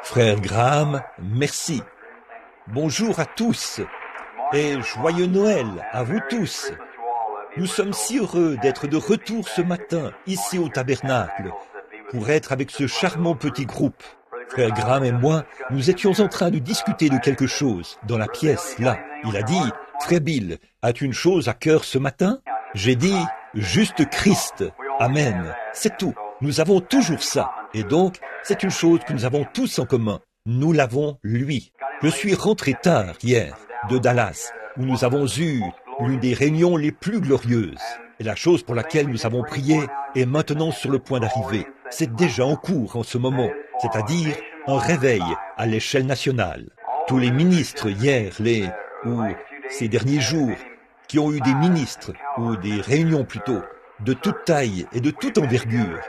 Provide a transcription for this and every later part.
Frère Graham, merci. Bonjour à tous et joyeux Noël à vous tous. Nous sommes si heureux d'être de retour ce matin ici au tabernacle pour être avec ce charmant petit groupe. Frère Graham et moi, nous étions en train de discuter de quelque chose dans la pièce, là. Il a dit, « Frère Bill, as-tu une chose à cœur ce matin ?» J'ai dit, « Juste Christ. Amen. » C'est tout. Nous avons toujours ça. Et donc, c'est une chose que nous avons tous en commun. Nous l'avons, lui. Je suis rentré tard hier de Dallas, où nous avons eu l'une des réunions les plus glorieuses. Et la chose pour laquelle nous avons prié est maintenant sur le point d'arriver. C'est déjà en cours en ce moment, c'est-à-dire un réveil à l'échelle nationale. Tous les ministres hier, ou ces derniers jours, qui ont eu des ministres, ou des réunions plutôt, de toute taille et de toute envergure,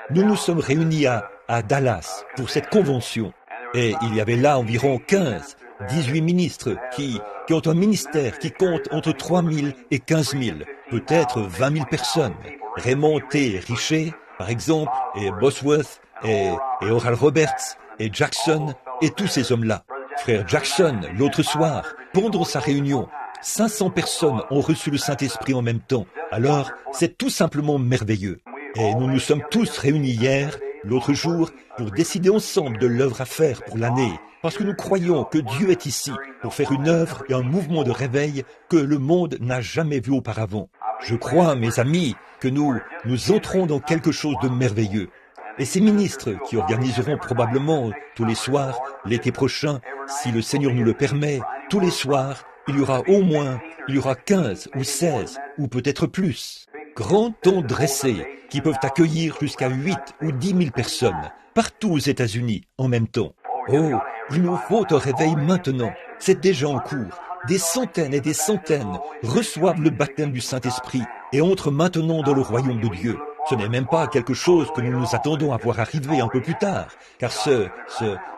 nous nous sommes réunis à Dallas pour cette convention. Et il y avait là environ 18 ministres qui ont un ministère qui compte entre 3 000 et 15 000, peut-être 20 000 personnes. Raymond T. Richer, par exemple, et Bosworth, et Oral Roberts, et Jackson, et tous ces hommes-là. Frère Jackson, l'autre soir, pendant sa réunion, 500 personnes ont reçu le Saint-Esprit en même temps. Alors, c'est tout simplement merveilleux. Et nous nous sommes tous réunis hier, l'autre jour, pour décider ensemble de l'œuvre à faire pour l'année, parce que nous croyons que Dieu est ici pour faire une œuvre et un mouvement de réveil que le monde n'a jamais vu auparavant. Je crois, mes amis, que nous entrons dans quelque chose de merveilleux. Et ces ministres qui organiseront probablement tous les soirs, l'été prochain, si le Seigneur nous le permet, tous les soirs, il y aura 15 ou 16 ou peut-être plus. Grands tents dressés qui peuvent accueillir jusqu'à 8 ou 10 000 personnes, partout aux États-Unis en même temps. Oh, il nous faut un réveil maintenant, c'est déjà en cours. Des centaines et des centaines reçoivent le baptême du Saint-Esprit et entrent maintenant dans le royaume de Dieu. Ce n'est même pas quelque chose que nous nous attendons à voir arriver un peu plus tard, car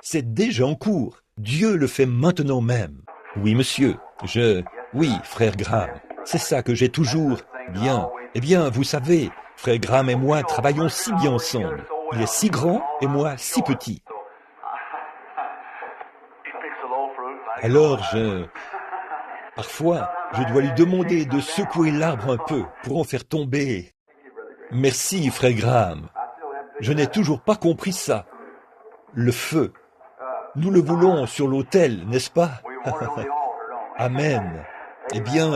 c'est déjà en cours. Dieu le fait maintenant même. Oui, monsieur, oui, frère Graham, c'est ça que j'ai toujours. Bien, eh bien, vous savez, frère Graham et moi travaillons si bien ensemble. Il est si grand et moi si petit. Alors parfois, je dois lui demander de secouer l'arbre un peu pour en faire tomber. Merci, frère Graham. Je n'ai toujours pas compris ça. Le feu. Nous le voulons sur l'autel, n'est-ce pas? Amen. Eh bien,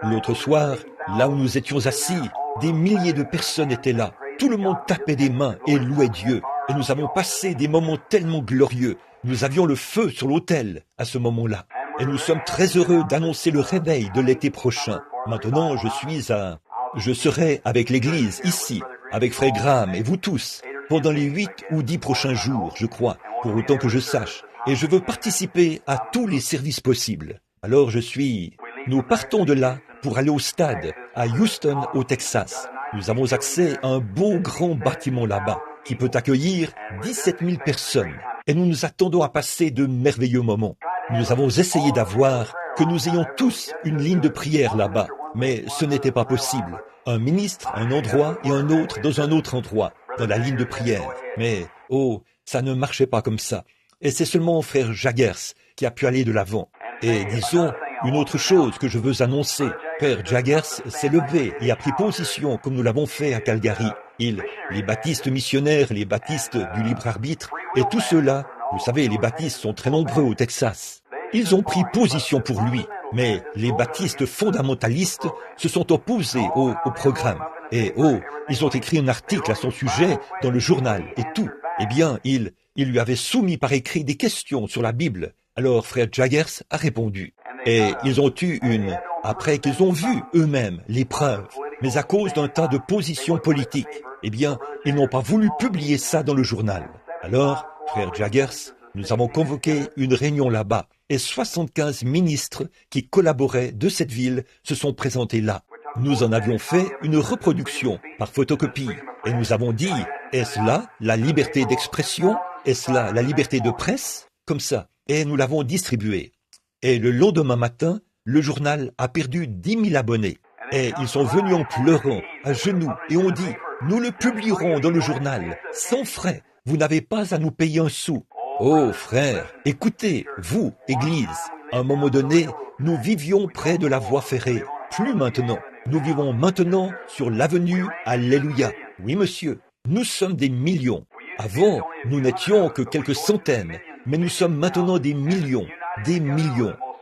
L'autre soir, là où nous étions assis, des milliers de personnes étaient là. Tout le monde tapait des mains et louait Dieu. Et nous avons passé des moments tellement glorieux. Nous avions le feu sur l'autel à ce moment-là. Et nous sommes très heureux d'annoncer le réveil de l'été prochain. Maintenant, je serai avec l'église ici, avec frère Graham et vous tous, pendant les 8 ou 10 prochains jours, je crois, pour autant que je sache. Et je veux participer à tous les services possibles. Alors nous partons de là pour aller au stade, à Houston, au Texas. Nous avons accès à un beau grand bâtiment là-bas, qui peut accueillir 17 000 personnes. Et nous nous attendons à passer de merveilleux moments. Nous avons essayé que nous ayons tous une ligne de prière là-bas, mais ce n'était pas possible. Un ministre, un endroit et un autre dans un autre endroit, dans la ligne de prière. Mais, ça ne marchait pas comme ça. Et c'est seulement frère Jaggers qui a pu aller de l'avant. Et disons, une autre chose que je veux annoncer. Père Jaggers s'est levé et a pris position comme nous l'avons fait à Calgary. Les baptistes missionnaires, les baptistes du libre arbitre, et tous ceux-là, vous savez, les baptistes sont très nombreux au Texas. Ils ont pris position pour lui, mais les baptistes fondamentalistes se sont opposés au programme. Et ils ont écrit un article à son sujet dans le journal et tout. Eh bien, ils lui avaient soumis par écrit des questions sur la Bible. Alors frère Jaggers a répondu. Et ils ont eu après qu'ils ont vu eux-mêmes les preuves, mais à cause d'un tas de positions politiques, eh bien, ils n'ont pas voulu publier ça dans le journal. Alors, frère Jaggers, nous avons convoqué une réunion là-bas, et 75 ministres qui collaboraient de cette ville se sont présentés là. Nous en avions fait une reproduction par photocopie, et nous avons dit, est-ce là la liberté d'expression? Est-ce là la liberté de presse? Comme ça. Et nous l'avons distribué. Et le lendemain matin, le journal a perdu 10 000 abonnés. Et ils sont venus en pleurant, à genoux, et ont dit, nous le publierons dans le journal, sans frais. Vous n'avez pas à nous payer un sou. Oh frères, écoutez, vous, Église, à un moment donné, nous vivions près de la voie ferrée. Plus maintenant. Nous vivons maintenant sur l'avenue Alléluia. Oui, monsieur. Nous sommes des millions. Avant, nous n'étions que quelques centaines, mais nous sommes maintenant des millions.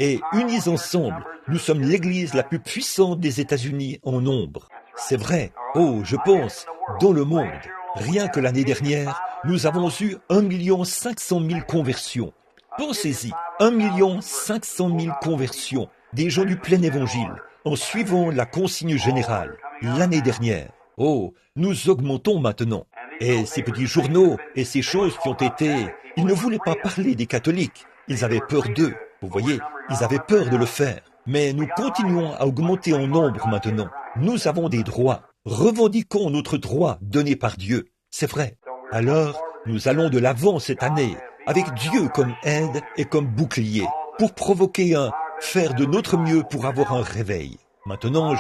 Et unis ensemble, nous sommes l'église la plus puissante des États-Unis en nombre. C'est vrai. Oh, je pense, dans le monde, rien que l'année dernière, nous avons eu 1 500 000 conversions. Pensez-y, 1 500 000 conversions, des gens du plein évangile, en suivant la consigne générale, l'année dernière. Oh, nous augmentons maintenant. Et ces petits journaux et ces choses qui ont été... Ils ne voulaient pas parler des catholiques. Ils avaient peur d'eux. Vous voyez, ils avaient peur de le faire. Mais nous continuons à augmenter en nombre maintenant. Nous avons des droits. Revendiquons notre droit donné par Dieu. C'est vrai. Alors, nous allons de l'avant cette année, avec Dieu comme aide et comme bouclier, pour provoquer faire de notre mieux pour avoir un réveil. Maintenant,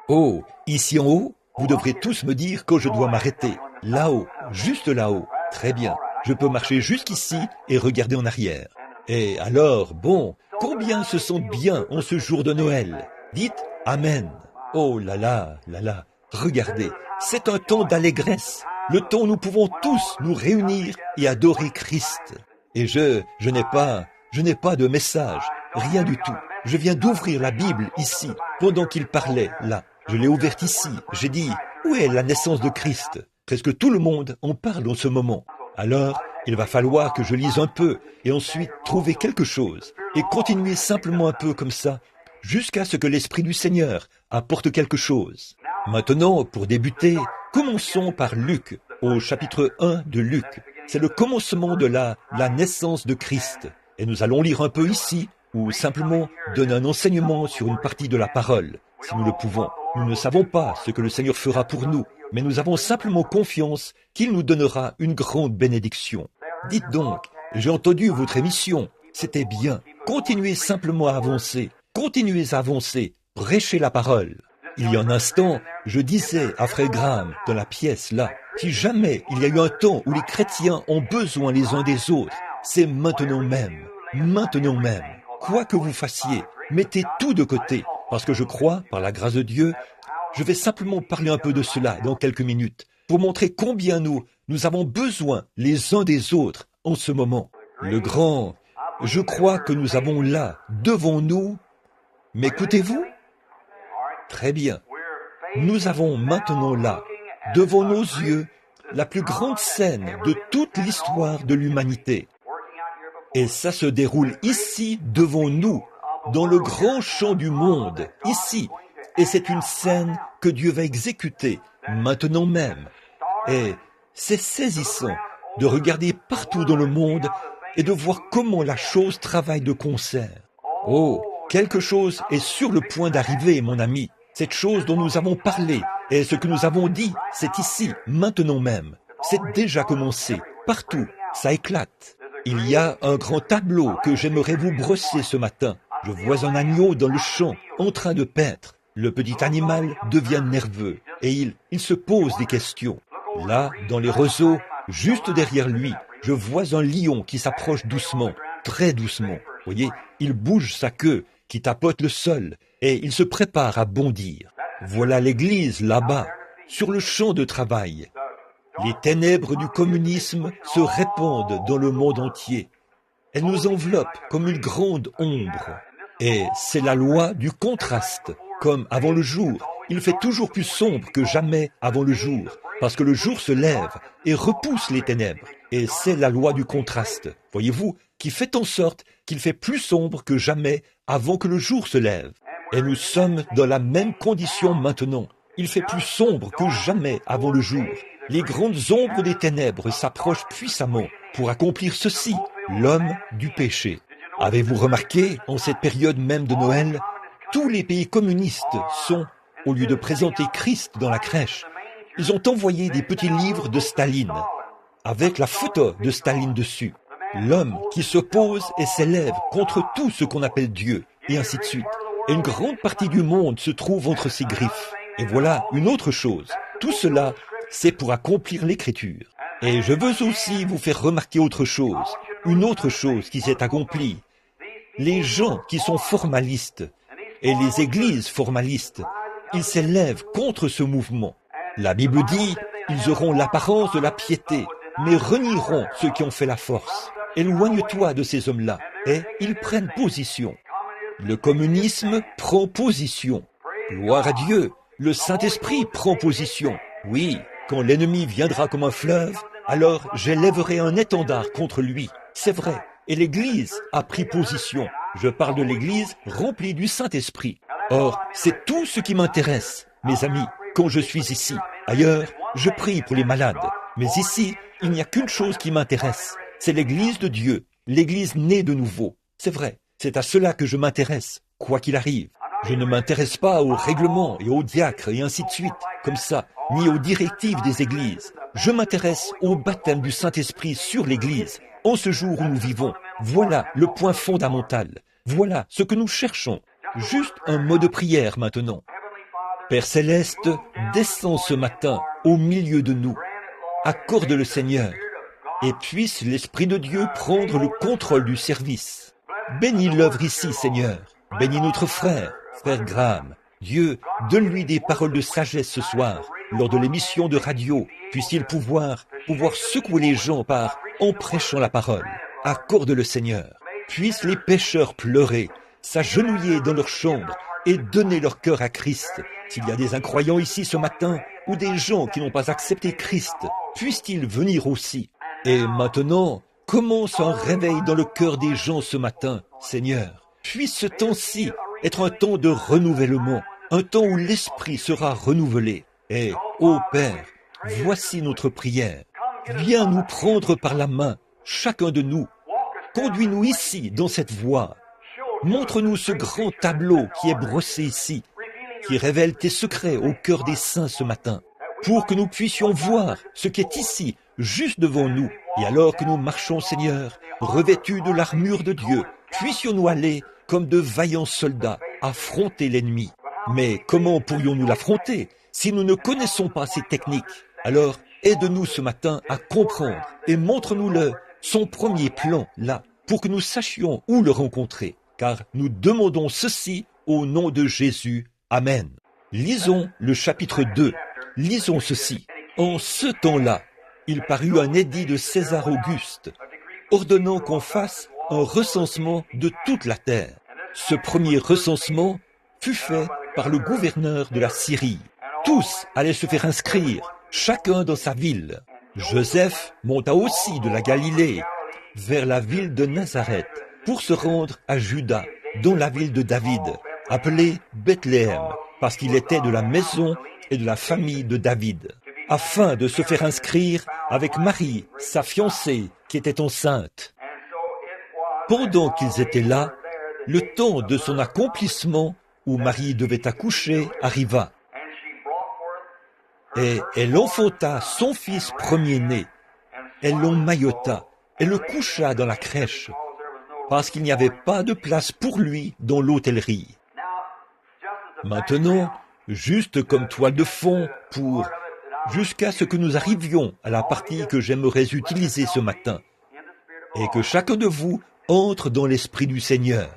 Oh, ici en haut, vous devrez tous me dire quand je dois m'arrêter. Là-haut, juste là-haut. Très bien. Je peux marcher jusqu'ici et regarder en arrière. Et alors, bon, combien se sentent bien en ce jour de Noël? Dites Amen. Oh là là, regardez, c'est un temps d'allégresse, le temps où nous pouvons tous nous réunir et adorer Christ. Et je n'ai pas de message, rien du tout. Je viens d'ouvrir la Bible ici, pendant qu'il parlait, là. Je l'ai ouverte ici, j'ai dit, où est la naissance de Christ? Presque tout le monde en parle en ce moment. Alors, il va falloir que je lise un peu, et ensuite trouver quelque chose, et continuer simplement un peu comme ça, jusqu'à ce que l'Esprit du Seigneur apporte quelque chose. Maintenant, pour débuter, commençons par Luc, au chapitre 1 de Luc. C'est le commencement de la naissance de Christ. Et nous allons lire un peu ici, ou simplement donner un enseignement sur une partie de la parole, si nous le pouvons. Nous ne savons pas ce que le Seigneur fera pour nous, mais nous avons simplement confiance qu'il nous donnera une grande bénédiction. Dites donc, j'ai entendu votre émission, c'était bien. Continuez simplement à avancer. Continuez à avancer, prêchez la parole. Il y a un instant, je disais à Frère Graham, dans la pièce là, si jamais il y a eu un temps où les chrétiens ont besoin les uns des autres, c'est maintenant même. Maintenant même. Quoi que vous fassiez, mettez tout de côté, parce que je crois, par la grâce de Dieu, je vais simplement parler un peu de cela dans quelques minutes, pour montrer combien nous avons besoin les uns des autres en ce moment. Le grand, je crois que nous avons là, devant nous, m'écoutez-vous? Très bien. Nous avons maintenant là, devant nos yeux, la plus grande scène de toute l'histoire de l'humanité. Et ça se déroule ici, devant nous, dans le grand champ du monde, ici. Et c'est une scène que Dieu va exécuter, maintenant même. Et c'est saisissant de regarder partout dans le monde et de voir comment la chose travaille de concert. Oh, quelque chose est sur le point d'arriver, mon ami. Cette chose dont nous avons parlé et ce que nous avons dit, c'est ici, maintenant même. C'est déjà commencé. Partout, ça éclate. Il y a un grand tableau que j'aimerais vous brosser ce matin. Je vois un agneau dans le champ, en train de paître. Le petit animal devient nerveux et il se pose des questions. Là, dans les roseaux, juste derrière lui, je vois un lion qui s'approche doucement, très doucement. Vous voyez, il bouge sa queue, qui tapote le sol, et il se prépare à bondir. Voilà l'église là-bas, sur le champ de travail. Les ténèbres du communisme se répandent dans le monde entier. Elles nous enveloppent comme une grande ombre. Et c'est la loi du contraste. Comme avant le jour, il fait toujours plus sombre que jamais avant le jour, parce que le jour se lève et repousse les ténèbres. Et c'est la loi du contraste, voyez-vous, qui fait en sorte qu'il fait plus sombre que jamais avant que le jour se lève. Et nous sommes dans la même condition maintenant. Il fait plus sombre que jamais avant le jour. Les grandes ombres des ténèbres s'approchent puissamment pour accomplir ceci, l'homme du péché. Avez-vous remarqué, en cette période même de Noël, tous les pays communistes sont, au lieu de présenter Christ dans la crèche, ils ont envoyé des petits livres de Staline, avec la photo de Staline dessus. L'homme qui s'oppose et s'élève contre tout ce qu'on appelle Dieu, et ainsi de suite. Et une grande partie du monde se trouve entre ses griffes. Et voilà une autre chose. Tout cela, c'est pour accomplir l'Écriture. Et je veux aussi vous faire remarquer autre chose. une autre chose qui s'est accomplie. Les gens qui sont formalistes et les églises formalistes, ils s'élèvent contre ce mouvement. La Bible dit, ils auront l'apparence de la piété, mais renieront ceux qui ont fait la force. Éloigne-toi de ces hommes-là, et ils prennent position. Le communisme prend position. Gloire à Dieu, le Saint-Esprit prend position. Oui, quand l'ennemi viendra comme un fleuve, alors j'élèverai un étendard contre lui. C'est vrai, et l'Église a pris position. Je parle de l'Église remplie du Saint-Esprit. Or, c'est tout ce qui m'intéresse, mes amis, quand je suis ici. Ailleurs, je prie pour les malades. Mais ici, il n'y a qu'une chose qui m'intéresse. C'est l'Église de Dieu, l'Église née de nouveau. C'est vrai, c'est à cela que je m'intéresse, quoi qu'il arrive. Je ne m'intéresse pas aux règlements et aux diacres et ainsi de suite, comme ça, ni aux directives des églises. Je m'intéresse au baptême du Saint-Esprit sur l'Église, en ce jour où nous vivons. Voilà le point fondamental. Voilà ce que nous cherchons. Juste un mot de prière maintenant. Père Céleste, descends ce matin au milieu de nous. Accorde le Seigneur, et puisse l'Esprit de Dieu prendre le contrôle du service. Bénis l'œuvre ici, Seigneur. Bénis notre frère Graham. Dieu, donne-lui des paroles de sagesse ce soir, lors de l'émission de radio. Puisse-t-il pouvoir secouer les gens en prêchant la parole. Accorde le Seigneur. Puissent les pécheurs pleurer, s'agenouiller dans leur chambre et donner leur cœur à Christ. S'il y a des incroyants ici ce matin, ou des gens qui n'ont pas accepté Christ, puissent-ils venir aussi. Et maintenant, commence un réveil dans le cœur des gens ce matin, Seigneur. Puisse ce temps-ci être un temps de renouvellement, un temps où l'esprit sera renouvelé. Et, ô Père, voici notre prière. Viens nous prendre par la main, chacun de nous. Conduis-nous ici, dans cette voie. Montre-nous ce grand tableau qui est brossé ici, qui révèle tes secrets au cœur des saints ce matin, pour que nous puissions voir ce qui est ici, juste devant nous. Et alors que nous marchons, Seigneur, revêtus de l'armure de Dieu, puissions-nous aller comme de vaillants soldats, affronter l'ennemi. Mais comment pourrions-nous l'affronter si nous ne connaissons pas ces techniques? Alors, aide-nous ce matin à comprendre et montre-nous son premier plan, là, pour que nous sachions où le rencontrer. Car nous demandons ceci au nom de Jésus. Amen. Lisons le chapitre 2. Lisons ceci. En ce temps-là, il parut un édit de César Auguste, ordonnant qu'on fasse un recensement de toute la terre. Ce premier recensement fut fait par le gouverneur de la Syrie. Tous allaient se faire inscrire, chacun dans sa ville. Joseph monta aussi de la Galilée vers la ville de Nazareth pour se rendre à Juda, dans la ville de David, appelée Bethléem, parce qu'il était de la maison et de la famille de David, afin de se faire inscrire avec Marie, sa fiancée, qui était enceinte. Pendant qu'ils étaient là, le temps de son accomplissement, où Marie devait accoucher, arriva. Et elle enfanta son fils premier-né. Elle l'emmaillota et le coucha dans la crèche, parce qu'il n'y avait pas de place pour lui dans l'hôtellerie. Maintenant, juste comme toile de fond jusqu'à ce que nous arrivions à la partie que j'aimerais utiliser ce matin, et que chacun de vous entre dans l'esprit du Seigneur.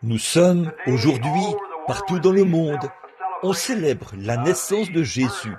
Nous sommes aujourd'hui, partout dans le monde, on célèbre la naissance de Jésus,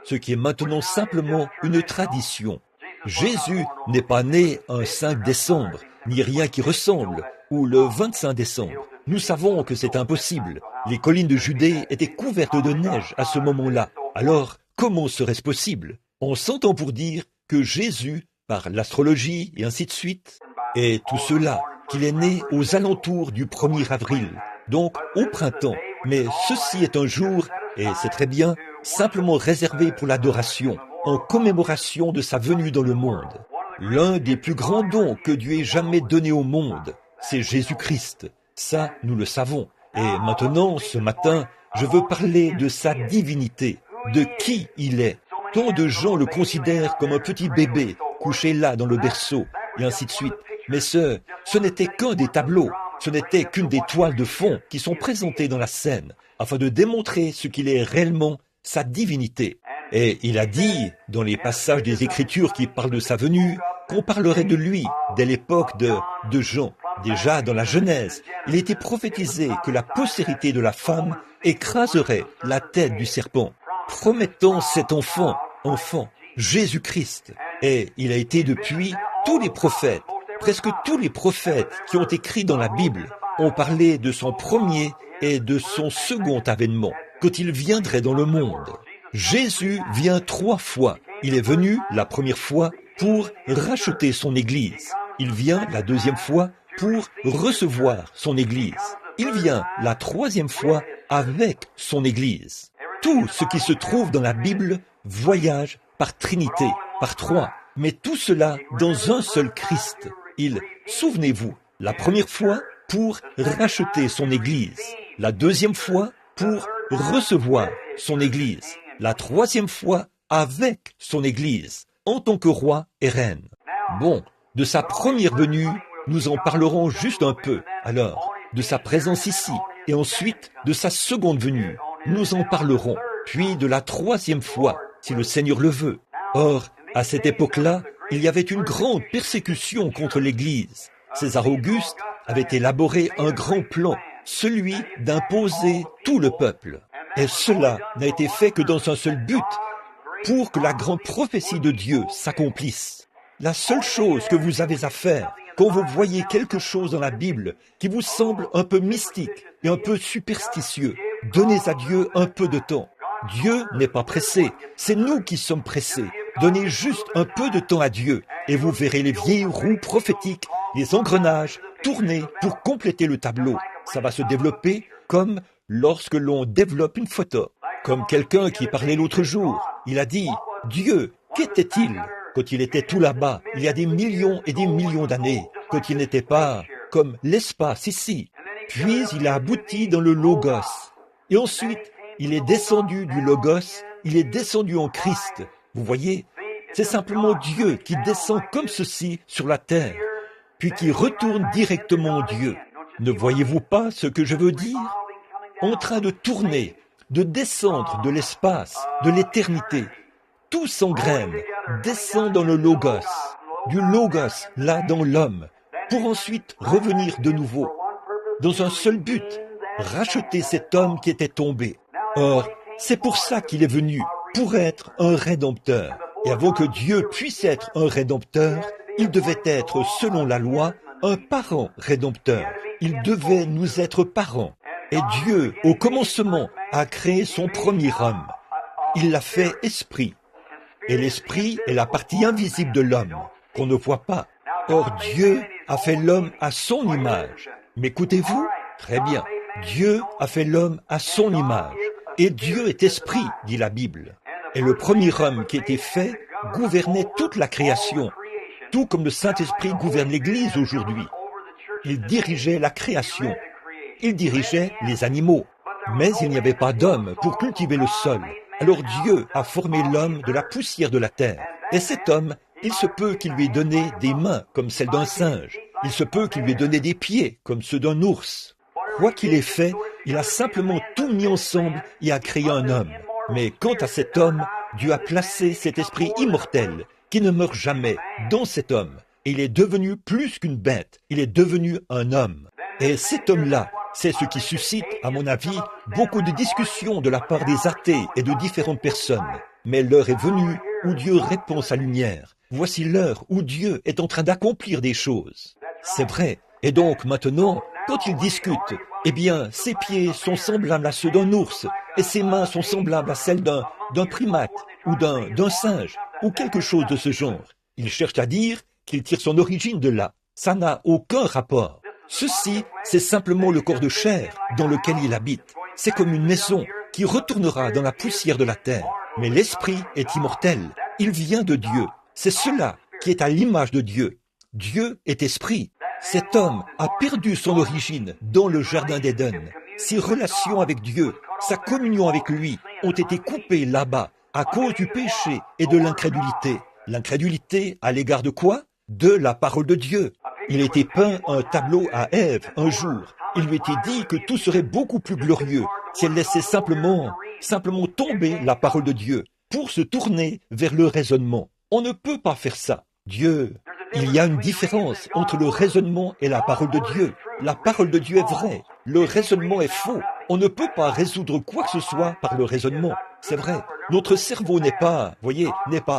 ce qui est maintenant simplement une tradition. Jésus n'est pas né un 5 décembre, ni rien qui ressemble, ou le 25 décembre. Nous savons que c'est impossible. Les collines de Judée étaient couvertes de neige à ce moment-là. Alors, comment serait-ce possible? On s'entend pour dire que Jésus, par l'astrologie et ainsi de suite, et tout cela, qu'il est né aux alentours du 1er avril, donc au printemps. Mais ceci est un jour, et c'est très bien, simplement réservé pour l'adoration, en commémoration de sa venue dans le monde. L'un des plus grands dons que Dieu ait jamais donné au monde, c'est Jésus-Christ. Ça, nous le savons. Et maintenant, ce matin, je veux parler de sa divinité, de qui il est. Tant de gens le considèrent comme un petit bébé, couché là dans le berceau, et ainsi de suite. Mais ce n'était qu'un des tableaux, ce n'était qu'une des toiles de fond qui sont présentées dans la scène, afin de démontrer ce qu'il est réellement, sa divinité. Et il a dit, dans les passages des Écritures qui parlent de sa venue, qu'on parlerait de lui dès l'époque de Jean. Déjà dans la Genèse, il était prophétisé que la postérité de la femme écraserait la tête du serpent, promettant cet enfant, Jésus-Christ. Et il a été depuis tous les prophètes, presque tous les prophètes qui ont écrit dans la Bible, ont parlé de son premier et de son second avènement, quand il viendrait dans le monde. Jésus vient 3 fois. Il est venu la première fois pour racheter son Église. Il vient la deuxième fois pour recevoir son Église. Il vient la 3e fois avec son Église. Tout ce qui se trouve dans la Bible voyage par Trinité, par 3, mais tout cela dans un seul Christ. Souvenez-vous, la première fois pour racheter son Église, la deuxième fois pour recevoir son Église, la 3e fois avec son Église, en tant que roi et reine. Bon, de sa première venue, nous en parlerons juste un peu, alors, de sa présence ici, et ensuite de sa seconde venue, nous en parlerons, puis de la 3e fois, si le Seigneur le veut. Or, à cette époque-là, il y avait une grande persécution contre l'Église. César Auguste avait élaboré un grand plan, celui d'imposer tout le peuple. Et cela n'a été fait que dans un seul but, pour que la grande prophétie de Dieu s'accomplisse. La seule chose que vous avez à faire, quand vous voyez quelque chose dans la Bible qui vous semble un peu mystique et un peu superstitieux, donnez à Dieu un peu de temps. Dieu n'est pas pressé, c'est nous qui sommes pressés. Donnez juste un peu de temps à Dieu et vous verrez les vieilles roues prophétiques, les engrenages tourner pour compléter le tableau. Ça va se développer comme lorsque l'on développe une photo. Comme quelqu'un qui parlait l'autre jour, il a dit « Dieu, qu'était-il quand il était tout là-bas, il y a des millions et des millions d'années, quand il n'était pas comme l'espace ici. Puis il a abouti dans le Logos. Et ensuite, il est descendu du Logos, il est descendu en Christ. Vous voyez, c'est simplement Dieu qui descend comme ceci sur la terre, puis qui retourne directement en Dieu. Ne voyez-vous pas ce que je veux dire? En train de tourner, de descendre de l'espace, de l'éternité. Tout s'engraine, descend dans le Logos, du Logos là dans l'homme, pour ensuite revenir de nouveau, dans un seul but, racheter cet homme qui était tombé. Or, c'est pour ça qu'il est venu, pour être un rédempteur. Et avant que Dieu puisse être un rédempteur, il devait être, selon la loi, un parent rédempteur. Il devait nous être parents. Et Dieu, au commencement, a créé son premier homme. Il l'a fait esprit. Et l'esprit est la partie invisible de l'homme, qu'on ne voit pas. Or, Dieu a fait l'homme à son image. M'écoutez-vous? Très bien. Dieu a fait l'homme à son image. Et Dieu est esprit, dit la Bible. Et le premier homme qui était fait gouvernait toute la création, tout comme le Saint-Esprit gouverne l'Église aujourd'hui. Il dirigeait la création. Il dirigeait les animaux. Mais il n'y avait pas d'homme pour cultiver le sol. Alors Dieu a formé l'homme de la poussière de la terre. Et cet homme, il se peut qu'il lui ait donné des mains comme celles d'un singe. Il se peut qu'il lui ait donné des pieds comme ceux d'un ours. Quoi qu'il ait fait, il a simplement tout mis ensemble et a créé un homme. Mais quant à cet homme, Dieu a placé cet esprit immortel qui ne meurt jamais dans cet homme. Et il est devenu plus qu'une bête. Il est devenu un homme. Et cet homme-là, c'est ce qui suscite, à mon avis, beaucoup de discussions de la part des athées et de différentes personnes. Mais l'heure est venue où Dieu répand sa lumière. Voici l'heure où Dieu est en train d'accomplir des choses. C'est vrai. Et donc maintenant, quand il discute, eh bien, ses pieds sont semblables à ceux d'un ours, et ses mains sont semblables à celles d'un primate, ou d'un singe, ou quelque chose de ce genre. Il cherche à dire qu'il tire son origine de là. Ça n'a aucun rapport. Ceci, c'est simplement le corps de chair dans lequel il habite. C'est comme une maison qui retournera dans la poussière de la terre. Mais l'esprit est immortel. Il vient de Dieu. C'est cela qui est à l'image de Dieu. Dieu est esprit. Cet homme a perdu son origine dans le jardin d'Éden. Ses relations avec Dieu, sa communion avec lui ont été coupées là-bas à cause du péché et de l'incrédulité. L'incrédulité à l'égard de quoi? De la parole de Dieu. Il était peint un tableau à Ève un jour. Il lui était dit que tout serait beaucoup plus glorieux si elle laissait simplement tomber la parole de Dieu pour se tourner vers le raisonnement. On ne peut pas faire ça. Dieu, Il y a une différence entre le raisonnement et la parole de Dieu. La parole de Dieu est vraie, le raisonnement est faux. On ne peut pas résoudre quoi que ce soit par le raisonnement. C'est vrai, notre cerveau n'est pas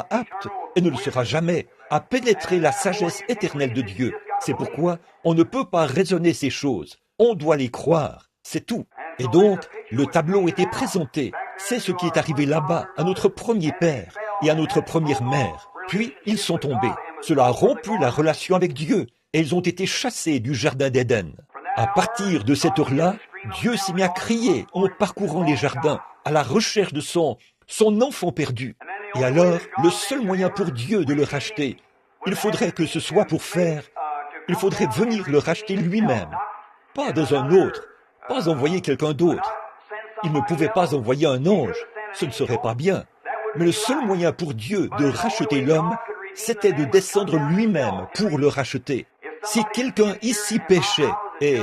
apte, et ne le sera jamais, à pénétrer la sagesse éternelle de Dieu. C'est pourquoi on ne peut pas raisonner ces choses. On doit les croire, c'est tout. Et donc, le tableau était présenté. C'est ce qui est arrivé là-bas, à notre premier père et à notre première mère. Puis, ils sont tombés. Cela a rompu la relation avec Dieu, et ils ont été chassés du jardin d'Éden. À partir de cette heure-là, Dieu s'est mis à crier en parcourant les jardins, à la recherche de son enfant perdu. Et alors, le seul moyen pour Dieu de le racheter, il faudrait que ce soit il faudrait venir le racheter lui-même, pas dans un autre, pas envoyer quelqu'un d'autre. Il ne pouvait pas envoyer un ange, ce ne serait pas bien. Mais le seul moyen pour Dieu de racheter l'homme, c'était de descendre lui-même pour le racheter. Si quelqu'un ici péchait, et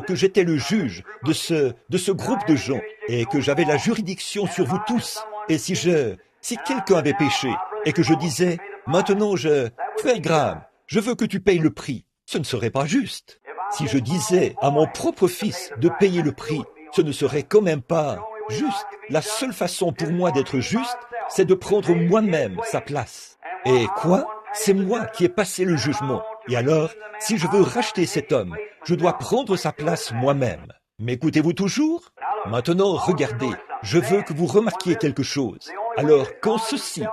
que j'étais le juge de ce groupe de gens, et que j'avais la juridiction sur vous tous, et si quelqu'un avait péché, et que je disais, maintenant frère Graham, je veux que tu payes le prix, ce ne serait pas juste. Si je disais à mon propre fils de payer le prix, ce ne serait quand même pas juste. La seule façon pour moi d'être juste, c'est de prendre moi-même sa place. Et quoi? C'est moi qui ai passé le jugement. Et alors, si je veux racheter cet homme, je dois prendre sa place moi-même. M'écoutez-vous toujours? Maintenant, regardez, je veux que vous remarquiez quelque chose. Alors, quand ceci,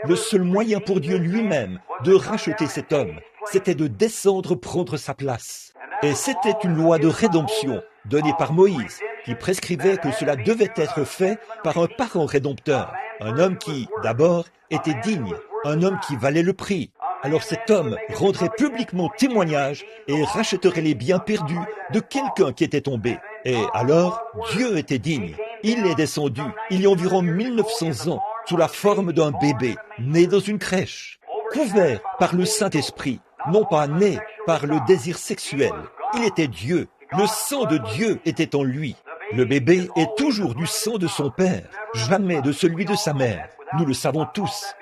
le seul moyen pour Dieu lui-même de racheter cet homme, c'était de descendre prendre sa place. Et c'était une loi de rédemption donnée par Moïse, qui prescrivait que cela devait être fait par un parent rédempteur, un homme qui, d'abord, était digne, un homme qui valait le prix. Alors cet homme rendrait publiquement témoignage et rachèterait les biens perdus de quelqu'un qui était tombé. Et alors, Dieu était digne. Il est descendu, il y a environ 1900 ans, sous la forme d'un bébé, né dans une crèche, couvert par le Saint-Esprit, non pas né par le désir sexuel. Il était Dieu, le sang de Dieu était en lui. Le bébé est toujours du sang de son père, jamais de celui de sa mère. Nous le savons tous.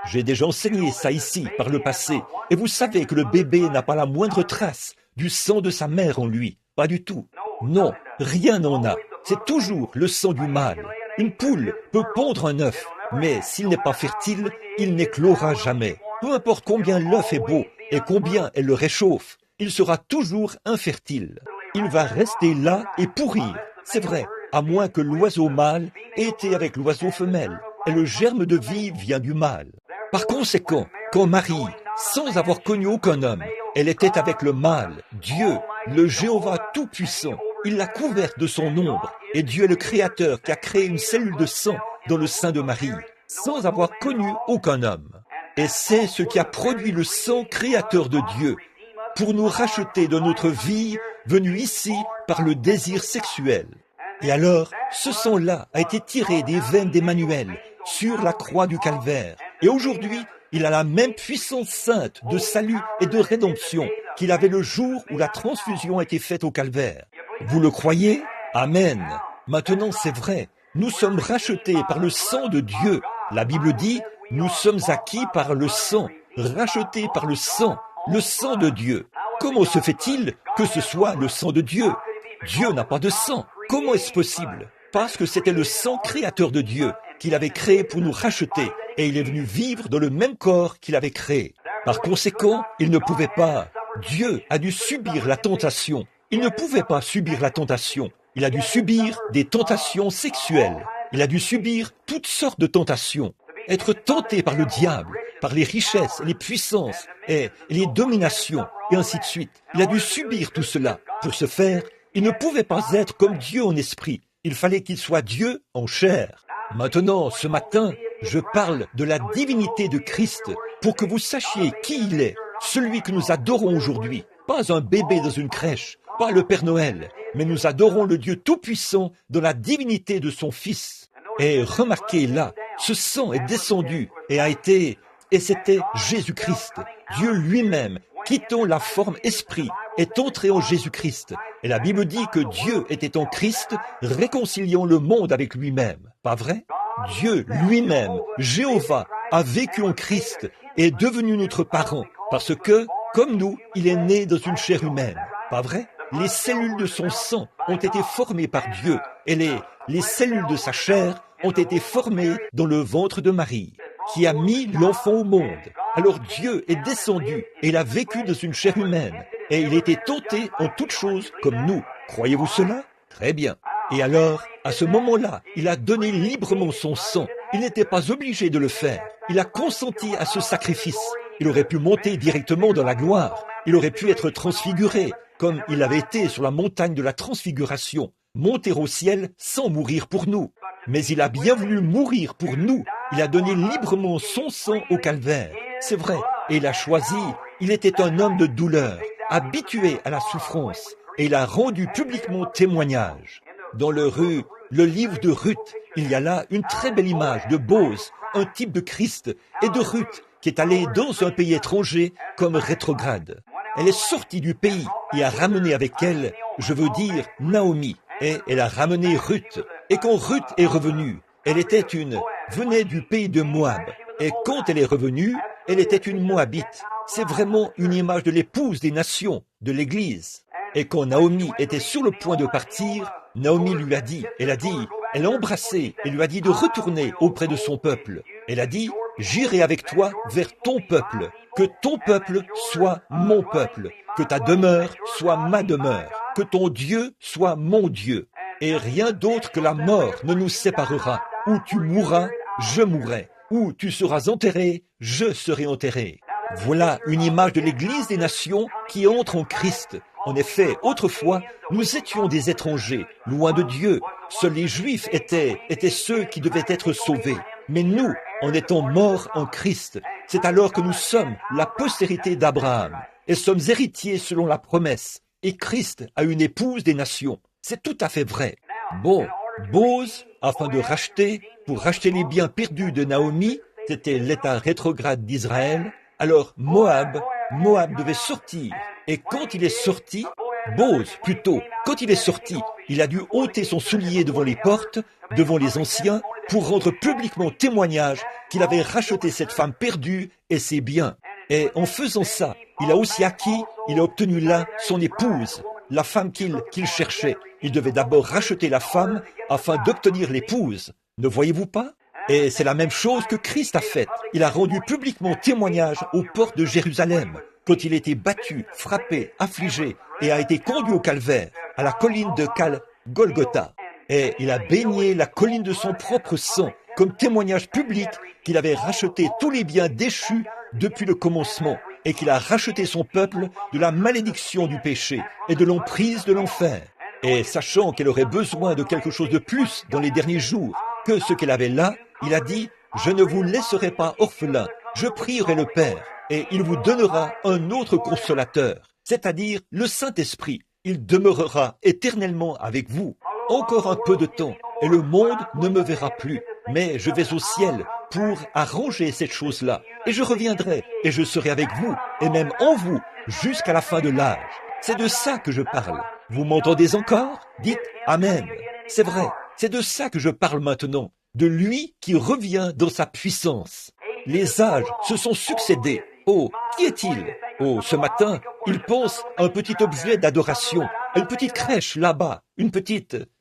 J'ai déjà enseigné ça ici par le passé, et vous savez que le bébé n'a pas la moindre trace du sang de sa mère en lui. Pas du tout. Non, rien n'en a. C'est toujours le sang du mâle. Une poule peut pondre un œuf, mais s'il n'est pas fertile, il n'éclora jamais. Peu importe combien l'œuf est beau et combien elle le réchauffe, il sera toujours infertile. Il va rester là et pourrir. C'est vrai, à moins que l'oiseau mâle ait été avec l'oiseau femelle, et le germe de vie vient du mâle. Par conséquent, quand Marie, sans avoir connu aucun homme, elle était avec le mâle, Dieu, le Jéhovah Tout-Puissant, il l'a couverte de son ombre, et Dieu est le Créateur qui a créé une cellule de sang dans le sein de Marie, sans avoir connu aucun homme. Et c'est ce qui a produit le sang créateur de Dieu, pour nous racheter de notre vie venue ici par le désir sexuel. Et alors, ce sang-là a été tiré des veines d'Emmanuel sur la croix du Calvaire. Et aujourd'hui, il a la même puissance sainte de salut et de rédemption qu'il avait le jour où la transfusion a été faite au Calvaire. Vous le croyez? Amen. Maintenant, c'est vrai. Nous sommes rachetés par le sang de Dieu. La Bible dit, nous sommes acquis par le sang, rachetés par le sang de Dieu. Comment se fait-il que ce soit le sang de Dieu? Dieu n'a pas de sang. Comment est-ce possible? Parce que c'était le sang créateur de Dieu qu'il avait créé pour nous racheter, et il est venu vivre dans le même corps qu'il avait créé. Par conséquent, il ne pouvait pas. Dieu a dû subir la tentation. Il ne pouvait pas subir la tentation. Il a dû subir des tentations sexuelles. Il a dû subir toutes sortes de tentations. Être tenté par le diable, par les richesses, les puissances et les dominations, et ainsi de suite. Il a dû subir tout cela. Pour ce faire, il ne pouvait pas être comme Dieu en esprit. Il fallait qu'il soit Dieu en chair. Maintenant, ce matin, je parle de la divinité de Christ pour que vous sachiez qui il est, celui que nous adorons aujourd'hui. Pas un bébé dans une crèche, pas le Père Noël, mais nous adorons le Dieu Tout-Puissant dans la divinité de son Fils. Et remarquez là, ce sang est descendu et c'était Jésus-Christ, Dieu lui-même, quittant la forme esprit, est entré en Jésus-Christ. Et la Bible dit que Dieu était en Christ, réconciliant le monde avec lui-même. Pas vrai? Dieu lui-même, Jéhovah, a vécu en Christ est devenu notre parent, parce que, comme nous, il est né dans une chair humaine. Pas vrai? Les cellules de son sang ont été formées par Dieu, et les cellules de sa chair ont été formées dans le ventre de Marie, qui a mis l'enfant au monde. Alors Dieu est descendu, et il a vécu dans une chair humaine, et il était tenté en toutes choses comme nous. Croyez-vous cela? Très bien. Et alors, à ce moment-là, il a donné librement son sang. Il n'était pas obligé de le faire. Il a consenti à ce sacrifice. Il aurait pu monter directement dans la gloire. Il aurait pu être transfiguré, comme il avait été sur la montagne de la transfiguration, monter au ciel sans mourir pour nous. Mais il a bien voulu mourir pour nous. Il a donné librement son sang au calvaire. C'est vrai. Et il a choisi. Il était un homme de douleur, habitué à la souffrance. Et il a rendu publiquement témoignage. Dans le livre de Ruth, il y a là une très belle image de Boz, un type de Christ, et de Ruth, qui est allée dans un pays étranger comme rétrograde. Elle est sortie du pays et a ramené avec elle, je veux dire, Naomi. Et elle a ramené Ruth. Et quand Ruth est revenue, venait du pays de Moab. Et quand elle est revenue, elle était une Moabite. C'est vraiment une image de l'épouse des nations, de l'Église. Et quand Naomi était sur le point de partir, Naomi lui a dit, elle a embrassé et lui a dit de retourner auprès de son peuple. Elle a dit, j'irai avec toi vers ton peuple, que ton peuple soit mon peuple, que ta demeure soit ma demeure, que ton Dieu soit mon Dieu. Et rien d'autre que la mort ne nous séparera. Où tu mourras, je mourrai. Où tu seras enterré, je serai enterré. Voilà une image de l'Église des nations qui entre en Christ. En effet, autrefois, nous étions des étrangers, loin de Dieu. Seuls les Juifs étaient ceux qui devaient être sauvés. Mais nous, en étant morts en Christ, c'est alors que nous sommes la postérité d'Abraham et sommes héritiers selon la promesse. Et Christ a une épouse des nations. C'est tout à fait vrai. Bon, Boz, pour racheter les biens perdus de Naomi, c'était l'état rétrograde d'Israël. Alors Moab devait sortir. Et quand il est sorti, quand il est sorti, il a dû ôter son soulier devant les portes, devant les anciens, pour rendre publiquement témoignage qu'il avait racheté cette femme perdue et ses biens. Et en faisant ça, il a obtenu là son épouse, la femme qu'il cherchait. Il devait d'abord racheter la femme afin d'obtenir l'épouse. Ne voyez-vous pas? Et c'est la même chose que Christ a faite. Il a rendu publiquement témoignage aux portes de Jérusalem, quand il était battu, frappé, affligé, et a été conduit au calvaire, à la colline de Golgotha. Et il a baigné la colline de son propre sang, comme témoignage public qu'il avait racheté tous les biens déchus depuis le commencement, et qu'il a racheté son peuple de la malédiction du péché et de l'emprise de l'enfer. Et sachant qu'elle aurait besoin de quelque chose de plus dans les derniers jours que ce qu'elle avait là, il a dit, « Je ne vous laisserai pas orphelin, je prierai le Père, et il vous donnera un autre consolateur, c'est-à-dire le Saint-Esprit. Il demeurera éternellement avec vous. Encore un peu de temps, et le monde ne me verra plus, mais je vais au ciel pour arranger cette chose-là, et je reviendrai, et je serai avec vous, et même en vous, jusqu'à la fin de l'âge. » C'est de ça que je parle. Vous m'entendez encore? Dites Amen. C'est vrai, c'est de ça que je parle maintenant, de lui qui revient dans sa puissance. Les âges se sont succédés. Oh, qui est-il? Oh, ce matin, il pense à un petit objet d'adoration, à une petite crèche là-bas,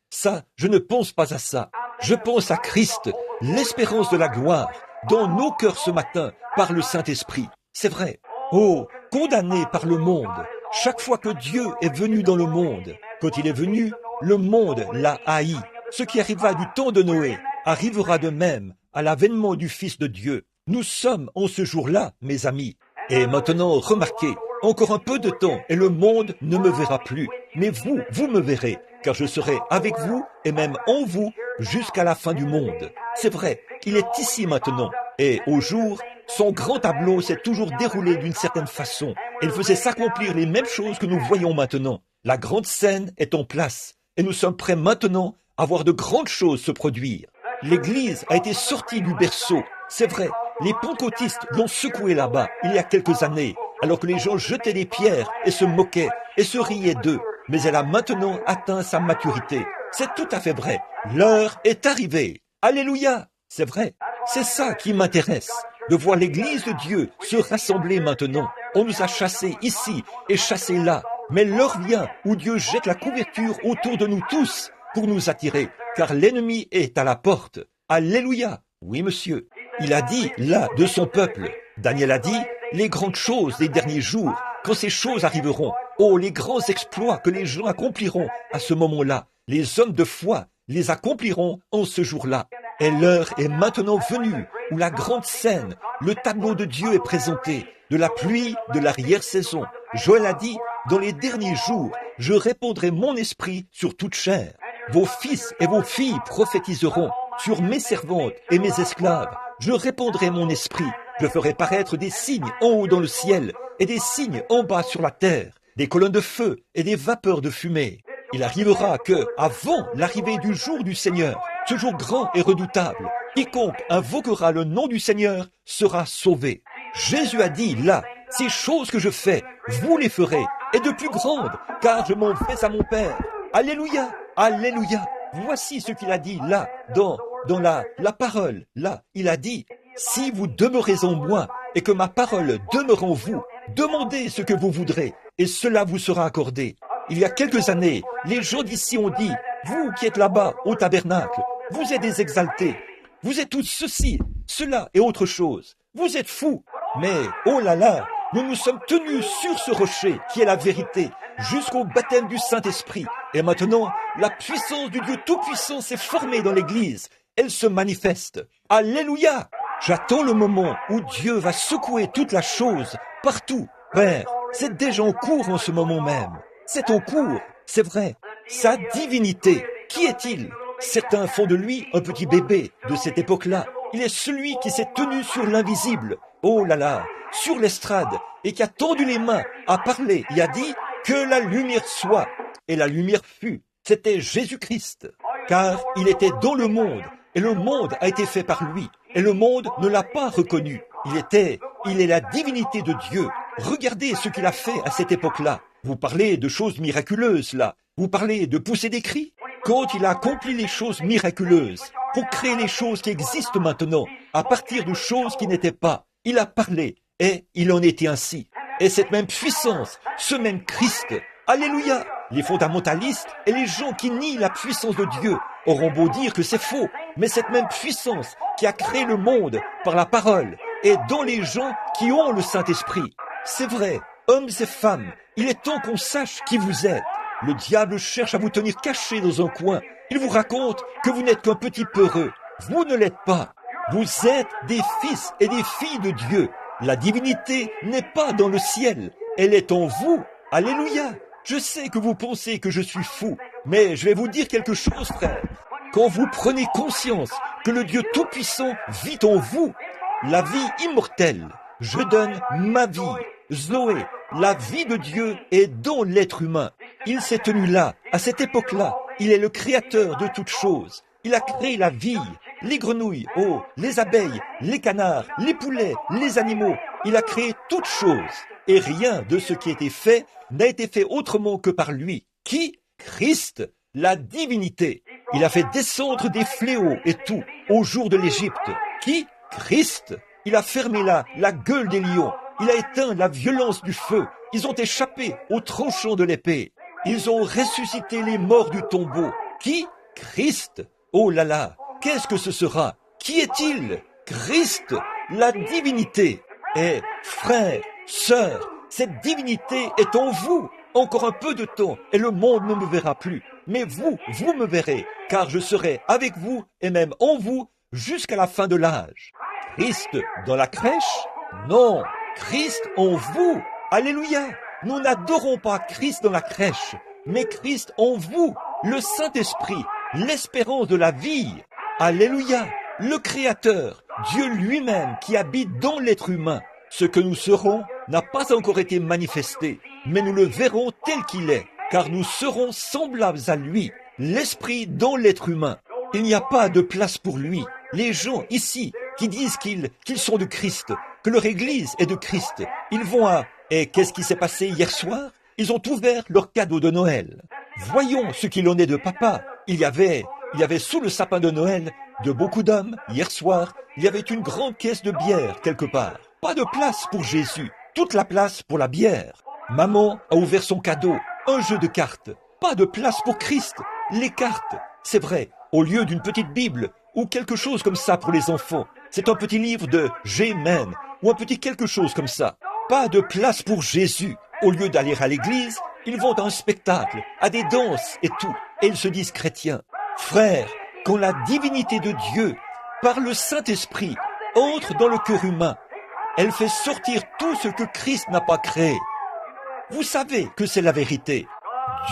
Ça, je ne pense pas à ça. Je pense à Christ, l'espérance de la gloire, dans nos cœurs ce matin, par le Saint-Esprit. C'est vrai. Oh, condamné par le monde. Chaque fois que Dieu est venu dans le monde, quand il est venu, le monde l'a haï. Ce qui arriva du temps de Noé arrivera de même à l'avènement du Fils de Dieu. Nous sommes en ce jour-là, mes amis. Et maintenant, remarquez, encore un peu de temps et le monde ne me verra plus. Mais vous me verrez, car je serai avec vous et même en vous jusqu'à la fin du monde. C'est vrai, il est ici maintenant. Et au jour, son grand tableau s'est toujours déroulé d'une certaine façon. Il faisait s'accomplir les mêmes choses que nous voyons maintenant. La grande scène est en place. Et nous sommes prêts maintenant à voir de grandes choses se produire. L'Église a été sortie du berceau. C'est vrai, les pentecôtistes l'ont secouée là-bas, il y a quelques années, alors que les gens jetaient des pierres et se moquaient et se riaient d'eux. Mais elle a maintenant atteint sa maturité. C'est tout à fait vrai. L'heure est arrivée. Alléluia! C'est vrai. C'est ça qui m'intéresse. de voir l'Église de Dieu se rassembler maintenant. On nous a chassés ici et chassés là. Mais l'heure vient où Dieu jette la couverture autour de nous tous pour nous attirer, car l'ennemi est à la porte. Alléluia! Oui, monsieur. Il a dit là de son peuple. Daniel a dit les grandes choses des derniers jours, quand ces choses arriveront. Oh, les grands exploits que les gens accompliront à ce moment-là. Les hommes de foi les accompliront en ce jour-là. Et l'heure est maintenant venue où la grande scène, le tableau de Dieu est présenté, de la pluie de l'arrière-saison. Joël a dit, dans les derniers jours, je répandrai mon esprit sur toute chair. Vos fils et vos filles prophétiseront sur mes servantes et mes esclaves. Je répandrai mon esprit. Je ferai paraître des signes en haut dans le ciel et des signes en bas sur la terre, des colonnes de feu et des vapeurs de fumée. Il arrivera que, avant l'arrivée du jour du Seigneur, ce jour grand et redoutable, quiconque invoquera le nom du Seigneur sera sauvé. Jésus a dit là, ces choses que je fais, vous les ferez, et de plus grandes, car je m'en vais à mon Père. Alléluia, alléluia. Voici ce qu'il a dit là, dans la parole. Là, il a dit, si vous demeurez en moi et que ma parole demeure en vous, demandez ce que vous voudrez, et cela vous sera accordé. Il y a quelques années, les gens d'ici ont dit, vous qui êtes là-bas au tabernacle, vous êtes des exaltés, vous êtes tous ceci, cela et autre chose. Vous êtes fous. Mais, oh là là, nous nous sommes tenus sur ce rocher qui est la vérité, jusqu'au baptême du Saint-Esprit. Et maintenant, la puissance du Dieu Tout-Puissant s'est formée dans l'Église. Elle se manifeste. Alléluia! J'attends le moment où Dieu va secouer toute la chose, partout. Père, c'est déjà en cours en ce moment même. C'est en cours, c'est vrai. Sa divinité, qui est-il? Certains font de lui un petit bébé de cette époque-là. Il est celui qui s'est tenu sur l'invisible. Oh là là, sur l'estrade, et qui a tendu les mains, a parlé et a dit que la lumière soit. Et la lumière fut. C'était Jésus-Christ. Car il était dans le monde, et le monde a été fait par lui. Et le monde ne l'a pas reconnu. Il est la divinité de Dieu. Regardez ce qu'il a fait à cette époque-là. Vous parlez de choses miraculeuses, là. Vous parlez de pousser des cris. Quand il a accompli les choses miraculeuses, pour créer les choses qui existent maintenant, à partir de choses qui n'étaient pas, il a parlé, et il en était ainsi. Et cette même puissance, ce même Christ, alléluia, les fondamentalistes et les gens qui nient la puissance de Dieu auront beau dire que c'est faux, mais cette même puissance qui a créé le monde par la parole est dans les gens qui ont le Saint-Esprit. C'est vrai, hommes et femmes, il est temps qu'on sache qui vous êtes. Le diable cherche à vous tenir cachés dans un coin. Il vous raconte que vous n'êtes qu'un petit peureux. Vous ne l'êtes pas. Vous êtes des fils et des filles de Dieu. La divinité n'est pas dans le ciel. Elle est en vous. Alléluia. Je sais que vous pensez que je suis fou, mais je vais vous dire quelque chose, frère. Quand vous prenez conscience que le Dieu Tout-Puissant vit en vous, la vie immortelle, je donne ma vie, Zoé, la vie de Dieu est dans l'être humain. Il s'est tenu là, à cette époque-là. Il est le créateur de toutes choses. Il a créé la vie, les grenouilles, oh, les abeilles, les canards, les poulets, les animaux. Il a créé toutes choses. Et rien de ce qui a été fait n'a été fait autrement que par lui. Qui? Christ, la divinité. Il a fait descendre des fléaux et tout au jour de l'Égypte. Qui? Christ. Il a fermé là la gueule des lions. Il a éteint la violence du feu. Ils ont échappé au tranchant de l'épée. Ils ont ressuscité les morts du tombeau. Qui? Christ. Oh là là, qu'est-ce que ce sera? Qui est-il? Christ, la divinité. Et frères, sœurs, cette divinité est en vous. Encore un peu de temps et le monde ne me verra plus. Mais vous me verrez, car je serai avec vous et même en vous jusqu'à la fin de l'âge. Christ dans la crèche? Non, Christ en vous. Alléluia. Nous n'adorons pas Christ dans la crèche, mais Christ en vous, le Saint-Esprit, l'espérance de la vie. Alléluia. Le Créateur, Dieu lui-même qui habite dans l'être humain. Ce que nous serons n'a pas encore été manifesté, mais nous le verrons tel qu'il est, car nous serons semblables à lui, l'Esprit dans l'être humain. Il n'y a pas de place pour lui. Les gens ici qui disent qu'ils sont de Christ, que leur Église est de Christ, ils vont à... Et qu'est-ce qui s'est passé hier soir? Ils ont ouvert leur cadeau de Noël. Voyons ce qu'il en est de papa. Il y avait sous le sapin de Noël de beaucoup d'hommes, hier soir, il y avait une grande caisse de bière quelque part. Pas de place pour Jésus, toute la place pour la bière. Maman a ouvert son cadeau, un jeu de cartes. Pas de place pour Christ, les cartes. C'est vrai, au lieu d'une petite Bible ou quelque chose comme ça pour les enfants, c'est un petit livre de G-Men ou un petit quelque chose comme ça. Pas de place pour Jésus. Au lieu d'aller à l'église, ils vont à un spectacle, à des danses et tout, et ils se disent chrétiens. Frères, quand la divinité de Dieu, par le Saint-Esprit, entre dans le cœur humain, elle fait sortir tout ce que Christ n'a pas créé. Vous savez que c'est la vérité.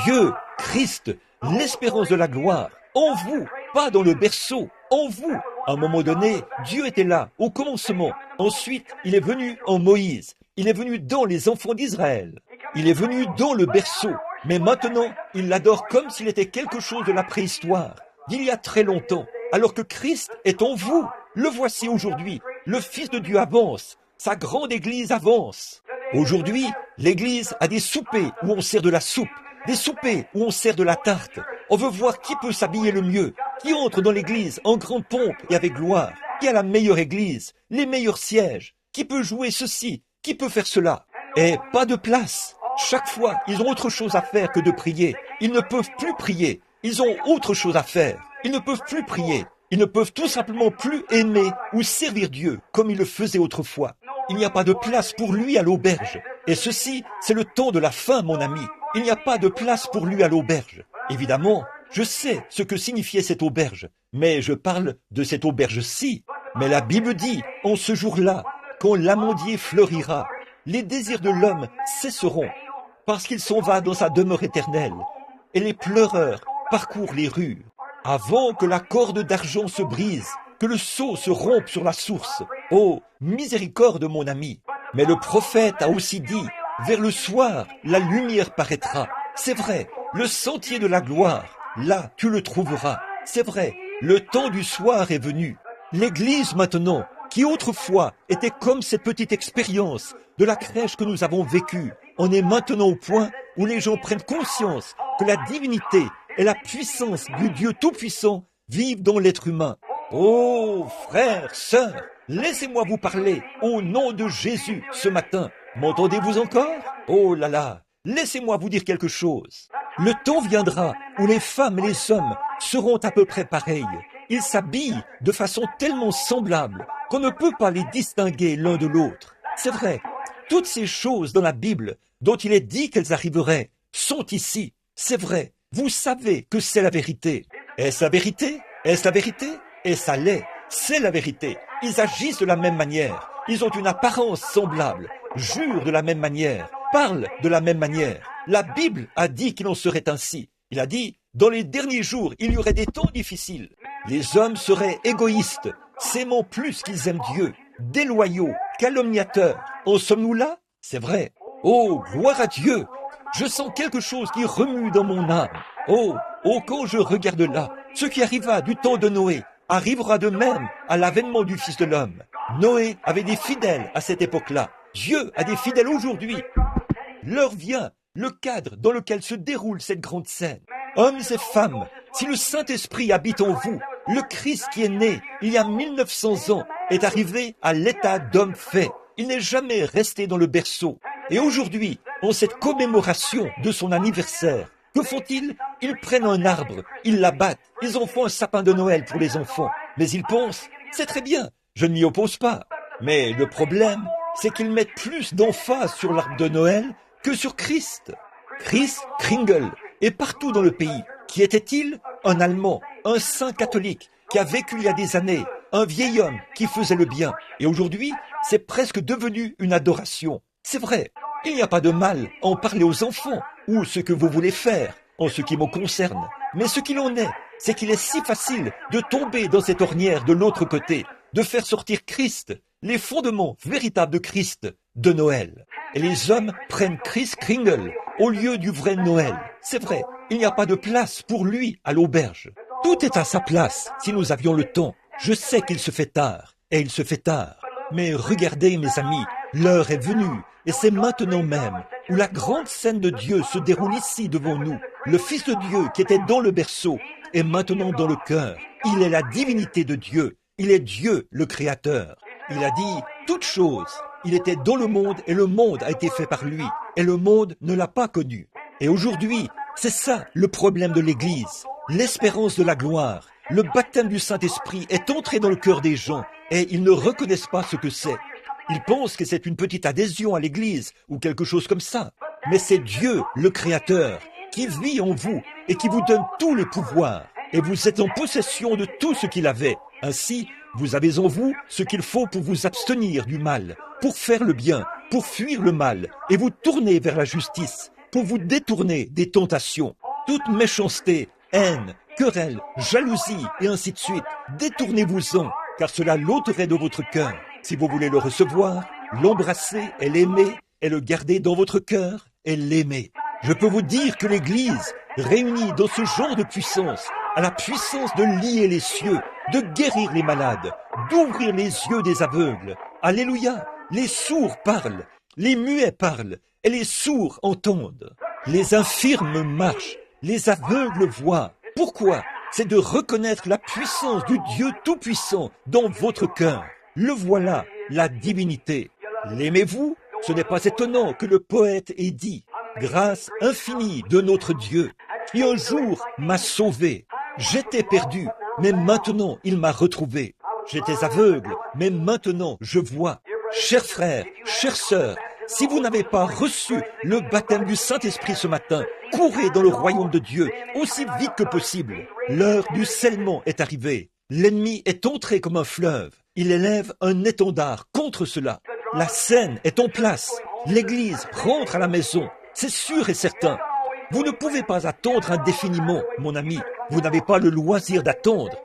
Dieu, Christ, l'espérance de la gloire, en vous, pas dans le berceau, en vous. À un moment donné, Dieu était là, au commencement. Ensuite, il est venu en Moïse. Il est venu dans les enfants d'Israël. Il est venu dans le berceau. Mais maintenant, il l'adore comme s'il était quelque chose de la préhistoire, d'il y a très longtemps, alors que Christ est en vous. Le voici aujourd'hui. Le Fils de Dieu avance. Sa grande église avance. Aujourd'hui, l'église a des soupers où on sert de la soupe, des soupers où on sert de la tarte. On veut voir qui peut s'habiller le mieux, qui entre dans l'église en grande pompe et avec gloire, qui a la meilleure église, les meilleurs sièges, qui peut jouer ceci, qui peut faire cela. Et pas de place. Chaque fois, ils ont autre chose à faire que de prier. Ils ne peuvent plus prier. Ils ont autre chose à faire. Ils ne peuvent plus prier. Ils ne peuvent tout simplement plus aimer ou servir Dieu comme ils le faisaient autrefois. Il n'y a pas de place pour lui à l'auberge. Et ceci, c'est le temps de la fin, mon ami. Il n'y a pas de place pour lui à l'auberge. Évidemment, je sais ce que signifiait cette auberge, mais je parle de cette auberge-ci. Mais la Bible dit, en ce jour-là, quand l'amandier fleurira, les désirs de l'homme cesseront, parce qu'il s'en va dans sa demeure éternelle, et les pleureurs parcourent les rues. Avant que la corde d'argent se brise, que le seau se rompe sur la source. Oh, miséricorde, mon ami. Mais le prophète a aussi dit, vers le soir, la lumière paraîtra. C'est vrai, le sentier de la gloire, là, tu le trouveras. C'est vrai, le temps du soir est venu. L'Église maintenant, qui autrefois était comme cette petite expérience de la crèche que nous avons vécue, en est maintenant au point où les gens prennent conscience que la divinité et la puissance du Dieu Tout-Puissant vivent dans l'être humain. Oh, frères, sœurs, laissez-moi vous parler au nom de Jésus ce matin. M'entendez-vous encore? Oh là là, laissez-moi vous dire quelque chose. Le temps viendra où les femmes et les hommes seront à peu près pareils. Ils s'habillent de façon tellement semblable qu'on ne peut pas les distinguer l'un de l'autre. C'est vrai, toutes ces choses dans la Bible dont il est dit qu'elles arriveraient sont ici. C'est vrai, vous savez que c'est la vérité. Est-ce la vérité? Est-ce la vérité? Et ça l'est, c'est la vérité. Ils agissent de la même manière, ils ont une apparence semblable, jurent de la même manière, parlent de la même manière. La Bible a dit qu'il en serait ainsi. Il a dit, dans les derniers jours, il y aurait des temps difficiles. Les hommes seraient égoïstes, s'aimant plus qu'ils aiment Dieu, déloyaux, calomniateurs. En sommes-nous là? C'est vrai. Oh, gloire à Dieu! Je sens quelque chose qui remue dans mon âme. Oh, quand je regarde là, ce qui arriva du temps de Noé, arrivera de même à l'avènement du Fils de l'homme. Noé avait des fidèles à cette époque-là. Dieu a des fidèles aujourd'hui. L'heure vient, le cadre dans lequel se déroule cette grande scène. Hommes et femmes, si le Saint-Esprit habite en vous, le Christ qui est né il y a 1900 ans est arrivé à l'état d'homme fait. Il n'est jamais resté dans le berceau. Et aujourd'hui, en cette commémoration de son anniversaire, que font-ils? Ils prennent un arbre, ils l'abattent, ils en font un sapin de Noël pour les enfants. Mais ils pensent, c'est très bien, je ne m'y oppose pas. Mais le problème, c'est qu'ils mettent plus d'emphase sur l'arbre de Noël que sur Christ. Christ Kringle est partout dans le pays. Qui était-il? Un Allemand, un saint catholique, qui a vécu il y a des années, un vieil homme qui faisait le bien. Et aujourd'hui, c'est presque devenu une adoration. C'est vrai, il n'y a pas de mal à en parler aux enfants, ou ce que vous voulez faire, en ce qui me concerne. Mais ce qu'il en est, c'est qu'il est si facile de tomber dans cette ornière de l'autre côté, de faire sortir Christ, les fondements véritables de Christ, de Noël. Et les hommes prennent Christ Kringle au lieu du vrai Noël. C'est vrai, il n'y a pas de place pour lui à l'auberge. Tout est à sa place si nous avions le temps. Je sais qu'il se fait tard, et il se fait tard. Mais regardez, mes amis, l'heure est venue, et c'est maintenant même, où la grande scène de Dieu se déroule ici devant nous. Le Fils de Dieu qui était dans le berceau est maintenant dans le cœur. Il est la divinité de Dieu. Il est Dieu, le Créateur. Il a dit toutes choses. Il était dans le monde et le monde a été fait par lui. Et le monde ne l'a pas connu. Et aujourd'hui, c'est ça le problème de l'Église. L'espérance de la gloire. Le baptême du Saint-Esprit est entré dans le cœur des gens et ils ne reconnaissent pas ce que c'est. Ils pensent que c'est une petite adhésion à l'Église ou quelque chose comme ça. Mais c'est Dieu, le Créateur, qui vit en vous et qui vous donne tous les pouvoirs. Et vous êtes en possession de tout ce qu'il avait. Ainsi, vous avez en vous ce qu'il faut pour vous abstenir du mal, pour faire le bien, pour fuir le mal et vous tourner vers la justice, pour vous détourner des tentations. Toute méchanceté, haine, querelle, jalousie et ainsi de suite, détournez-vous-en, car cela l'ôterait de votre cœur. Si vous voulez le recevoir, l'embrasser et l'aimer et le garder dans votre cœur et l'aimer. Je peux vous dire que l'Église, réunie dans ce genre de puissance, a la puissance de lier les cieux, de guérir les malades, d'ouvrir les yeux des aveugles. Alléluia! Les sourds parlent, les muets parlent, et les sourds entendent. Les infirmes marchent, les aveugles voient. Pourquoi? C'est de reconnaître la puissance du Dieu Tout-Puissant dans votre cœur. Le voilà, la divinité. L'aimez-vous? Ce n'est pas étonnant que le poète ait dit « Grâce infinie de notre Dieu, qui un jour m'a sauvé. J'étais perdu, mais maintenant il m'a retrouvé. J'étais aveugle, mais maintenant je vois. » Chers frères, chères sœurs, si vous n'avez pas reçu le baptême du Saint-Esprit ce matin, courez dans le royaume de Dieu aussi vite que possible. L'heure du scellement est arrivée. L'ennemi est entré comme un fleuve. Il élève un étendard contre cela. La scène est en place. L'Église rentre à la maison. C'est sûr et certain. Vous ne pouvez pas attendre indéfiniment, mon ami. Vous n'avez pas le loisir d'attendre.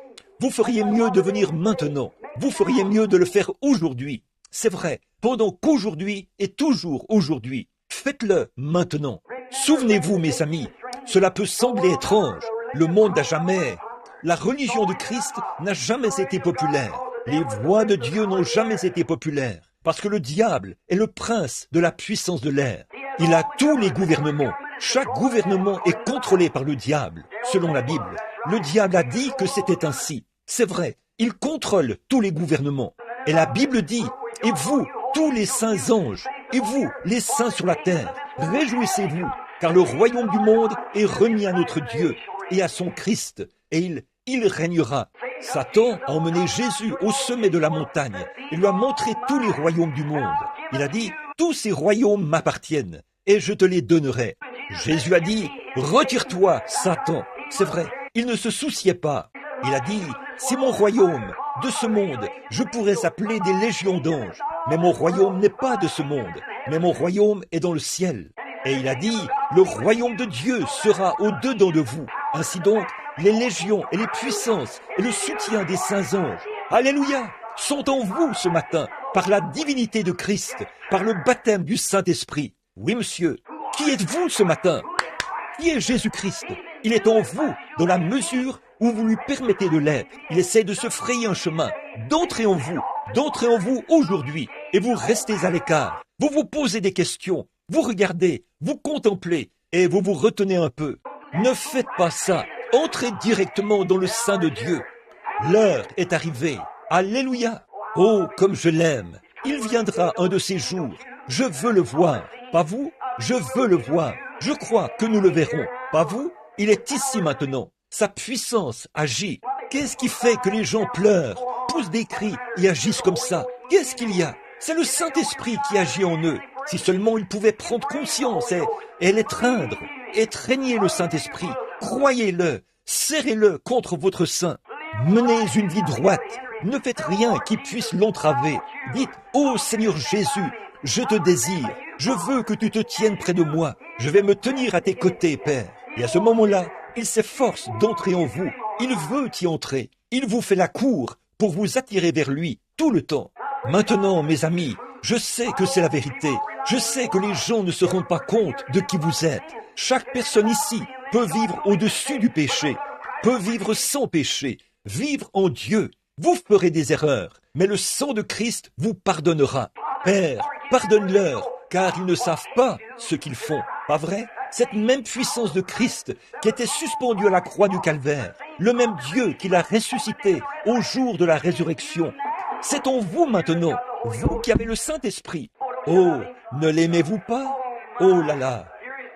Vous feriez mieux de venir maintenant. Vous feriez mieux de le faire aujourd'hui. C'est vrai, pendant qu'aujourd'hui est toujours aujourd'hui. Faites-le maintenant. Souvenez-vous, mes amis, cela peut sembler étrange. Le monde n'a jamais... La religion de Christ n'a jamais été populaire. Les voies de Dieu n'ont jamais été populaires. Parce que le diable est le prince de la puissance de l'air. Il a tous les gouvernements. Chaque gouvernement est contrôlé par le diable, selon la Bible. Le diable a dit que c'était ainsi. C'est vrai, il contrôle tous les gouvernements. Et la Bible dit, et vous, tous les saints anges, et vous, les saints sur la terre, réjouissez-vous, car le royaume du monde est remis à notre Dieu et à son Christ, et il régnera. Satan a emmené Jésus au sommet de la montagne et lui a montré tous les royaumes du monde. Il a dit, tous ces royaumes m'appartiennent, et je te les donnerai. Jésus a dit, retire-toi, Satan. C'est vrai, il ne se souciait pas. Il a dit, si mon royaume, de ce monde, je pourrais appeler des légions d'anges, mais mon royaume n'est pas de ce monde, mais mon royaume est dans le ciel. Et il a dit, le royaume de Dieu sera au-dedans de vous. Ainsi donc, les légions et les puissances et le soutien des saints anges, alléluia, sont en vous ce matin, par la divinité de Christ, par le baptême du Saint-Esprit. Oui, monsieur, qui êtes-vous ce matin? Qui est Jésus-Christ? Il est en vous, dans la mesure où vous lui permettez de l'être. Il essaie de se frayer un chemin, d'entrer en vous aujourd'hui, et vous restez à l'écart. Vous vous posez des questions, vous regardez, vous contemplez, et vous vous retenez un peu. Ne faites pas ça. Entrez directement dans le sein de Dieu. L'heure est arrivée. Alléluia. Oh, comme je l'aime. Il viendra un de ces jours. Je veux le voir. Pas vous? Je veux le voir. Je crois que nous le verrons. Pas vous? Il est ici maintenant. Sa puissance agit. Qu'est-ce qui fait que les gens pleurent, poussent des cris et agissent comme ça? Qu'est-ce qu'il y a? C'est le Saint-Esprit qui agit en eux. Si seulement ils pouvaient prendre conscience et l'étreindre, étreignez le Saint-Esprit, croyez-le, serrez-le contre votre sein. Menez une vie droite, ne faites rien qui puisse l'entraver. Dites, ô Seigneur Jésus, je te désire, je veux que tu te tiennes près de moi, je vais me tenir à tes côtés, Père. Et à ce moment-là, il s'efforce d'entrer en vous, il veut y entrer, il vous fait la cour pour vous attirer vers lui tout le temps. Maintenant, mes amis, je sais que c'est la vérité, je sais que les gens ne se rendent pas compte de qui vous êtes. Chaque personne ici peut vivre au-dessus du péché, peut vivre sans péché, vivre en Dieu. Vous ferez des erreurs, mais le sang de Christ vous pardonnera. Père, pardonne-leur, car ils ne savent pas ce qu'ils font. Pas vrai? Cette même puissance de Christ qui était suspendue à la croix du calvaire le même Dieu qui l'a ressuscité au jour de la résurrection. C'est en vous maintenant, vous qui avez le Saint-Esprit. Oh, ne l'aimez-vous pas? Oh là là,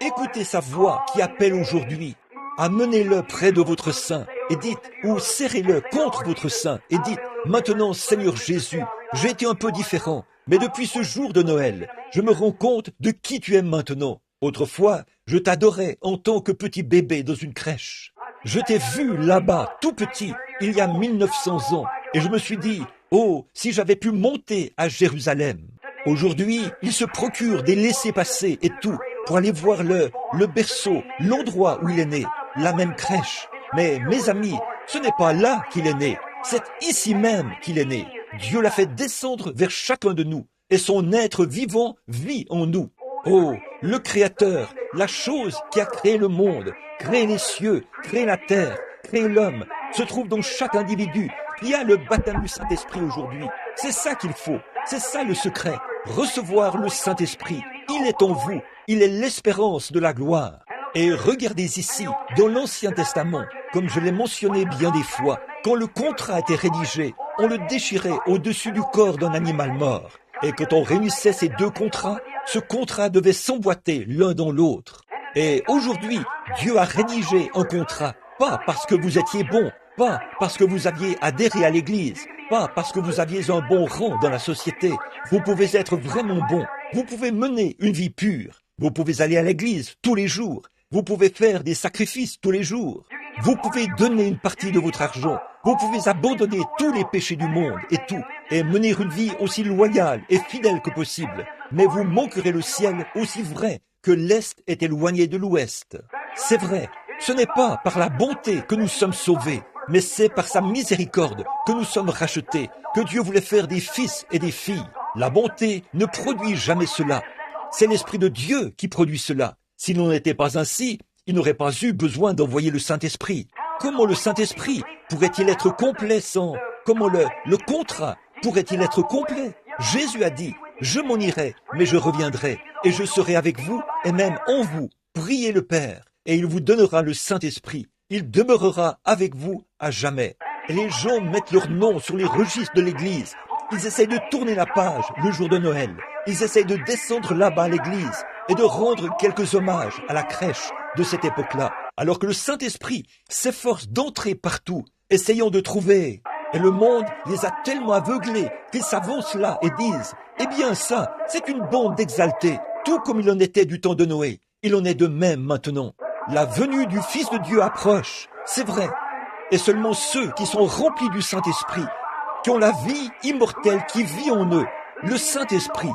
écoutez sa voix qui appelle aujourd'hui. Amenez-le près de votre sein et dites, ou serrez-le contre votre sein et dites, maintenant Seigneur Jésus, j'ai été un peu différent, mais depuis ce jour de Noël, je me rends compte de qui tu es maintenant. Autrefois, je t'adorais en tant que petit bébé dans une crèche. Je t'ai vu là-bas, tout petit, il y a 1900 ans, et je me suis dit, oh, si j'avais pu monter à Jérusalem. Aujourd'hui, il se procure des laissez-passer et tout, pour aller voir le berceau, l'endroit où il est né, la même crèche. Mais mes amis, ce n'est pas là qu'il est né, c'est ici même qu'il est né. Dieu l'a fait descendre vers chacun de nous, et son être vivant vit en nous. Oh, le Créateur, la chose qui a créé le monde, créé les cieux, créé la terre, créé l'homme, se trouve dans chaque individu qui a le baptême du Saint-Esprit aujourd'hui. C'est ça qu'il faut, c'est ça le secret, recevoir le Saint-Esprit. Il est en vous, il est l'espérance de la gloire. Et regardez ici, dans l'Ancien Testament, comme je l'ai mentionné bien des fois, quand le contrat était rédigé, on le déchirait au-dessus du corps d'un animal mort. Et quand on réunissait ces deux contrats, ce contrat devait s'emboîter l'un dans l'autre. Et aujourd'hui, Dieu a rédigé un contrat, pas parce que vous étiez bon, pas parce que vous aviez adhéré à l'Église, pas parce que vous aviez un bon rang dans la société. Vous pouvez être vraiment bon, vous pouvez mener une vie pure, vous pouvez aller à l'Église tous les jours, vous pouvez faire des sacrifices tous les jours, vous pouvez donner une partie de votre argent, vous pouvez abandonner tous les péchés du monde et tout, et mener une vie aussi loyale et fidèle que possible. Mais vous manquerez le ciel aussi vrai que l'Est est éloigné de l'Ouest. C'est vrai, ce n'est pas par la bonté que nous sommes sauvés, mais c'est par sa miséricorde que nous sommes rachetés, que Dieu voulait faire des fils et des filles. La bonté ne produit jamais cela. C'est l'Esprit de Dieu qui produit cela. S'il n'en était pas ainsi, il n'aurait pas eu besoin d'envoyer le Saint-Esprit. Comment le Saint-Esprit pourrait-il être complet sans... Comment le contrat pourrait-il être complet? Jésus a dit, je m'en irai, mais je reviendrai, et je serai avec vous, et même en vous. Priez le Père, et il vous donnera le Saint-Esprit. Il demeurera avec vous à jamais. Et les gens mettent leur nom sur les registres de l'Église. Ils essayent de tourner la page le jour de Noël. Ils essayent de descendre là-bas à l'Église et de rendre quelques hommages à la crèche de cette époque-là, alors que le Saint-Esprit s'efforce d'entrer partout, essayant de trouver. Et le monde les a tellement aveuglés qu'ils s'avancent là et disent « Eh bien ça, c'est une bande d'exaltés, tout comme il en était du temps de Noé. Il en est de même maintenant. La venue du Fils de Dieu approche, c'est vrai. Et seulement ceux qui sont remplis du Saint-Esprit, qui ont la vie immortelle qui vit en eux, le Saint-Esprit,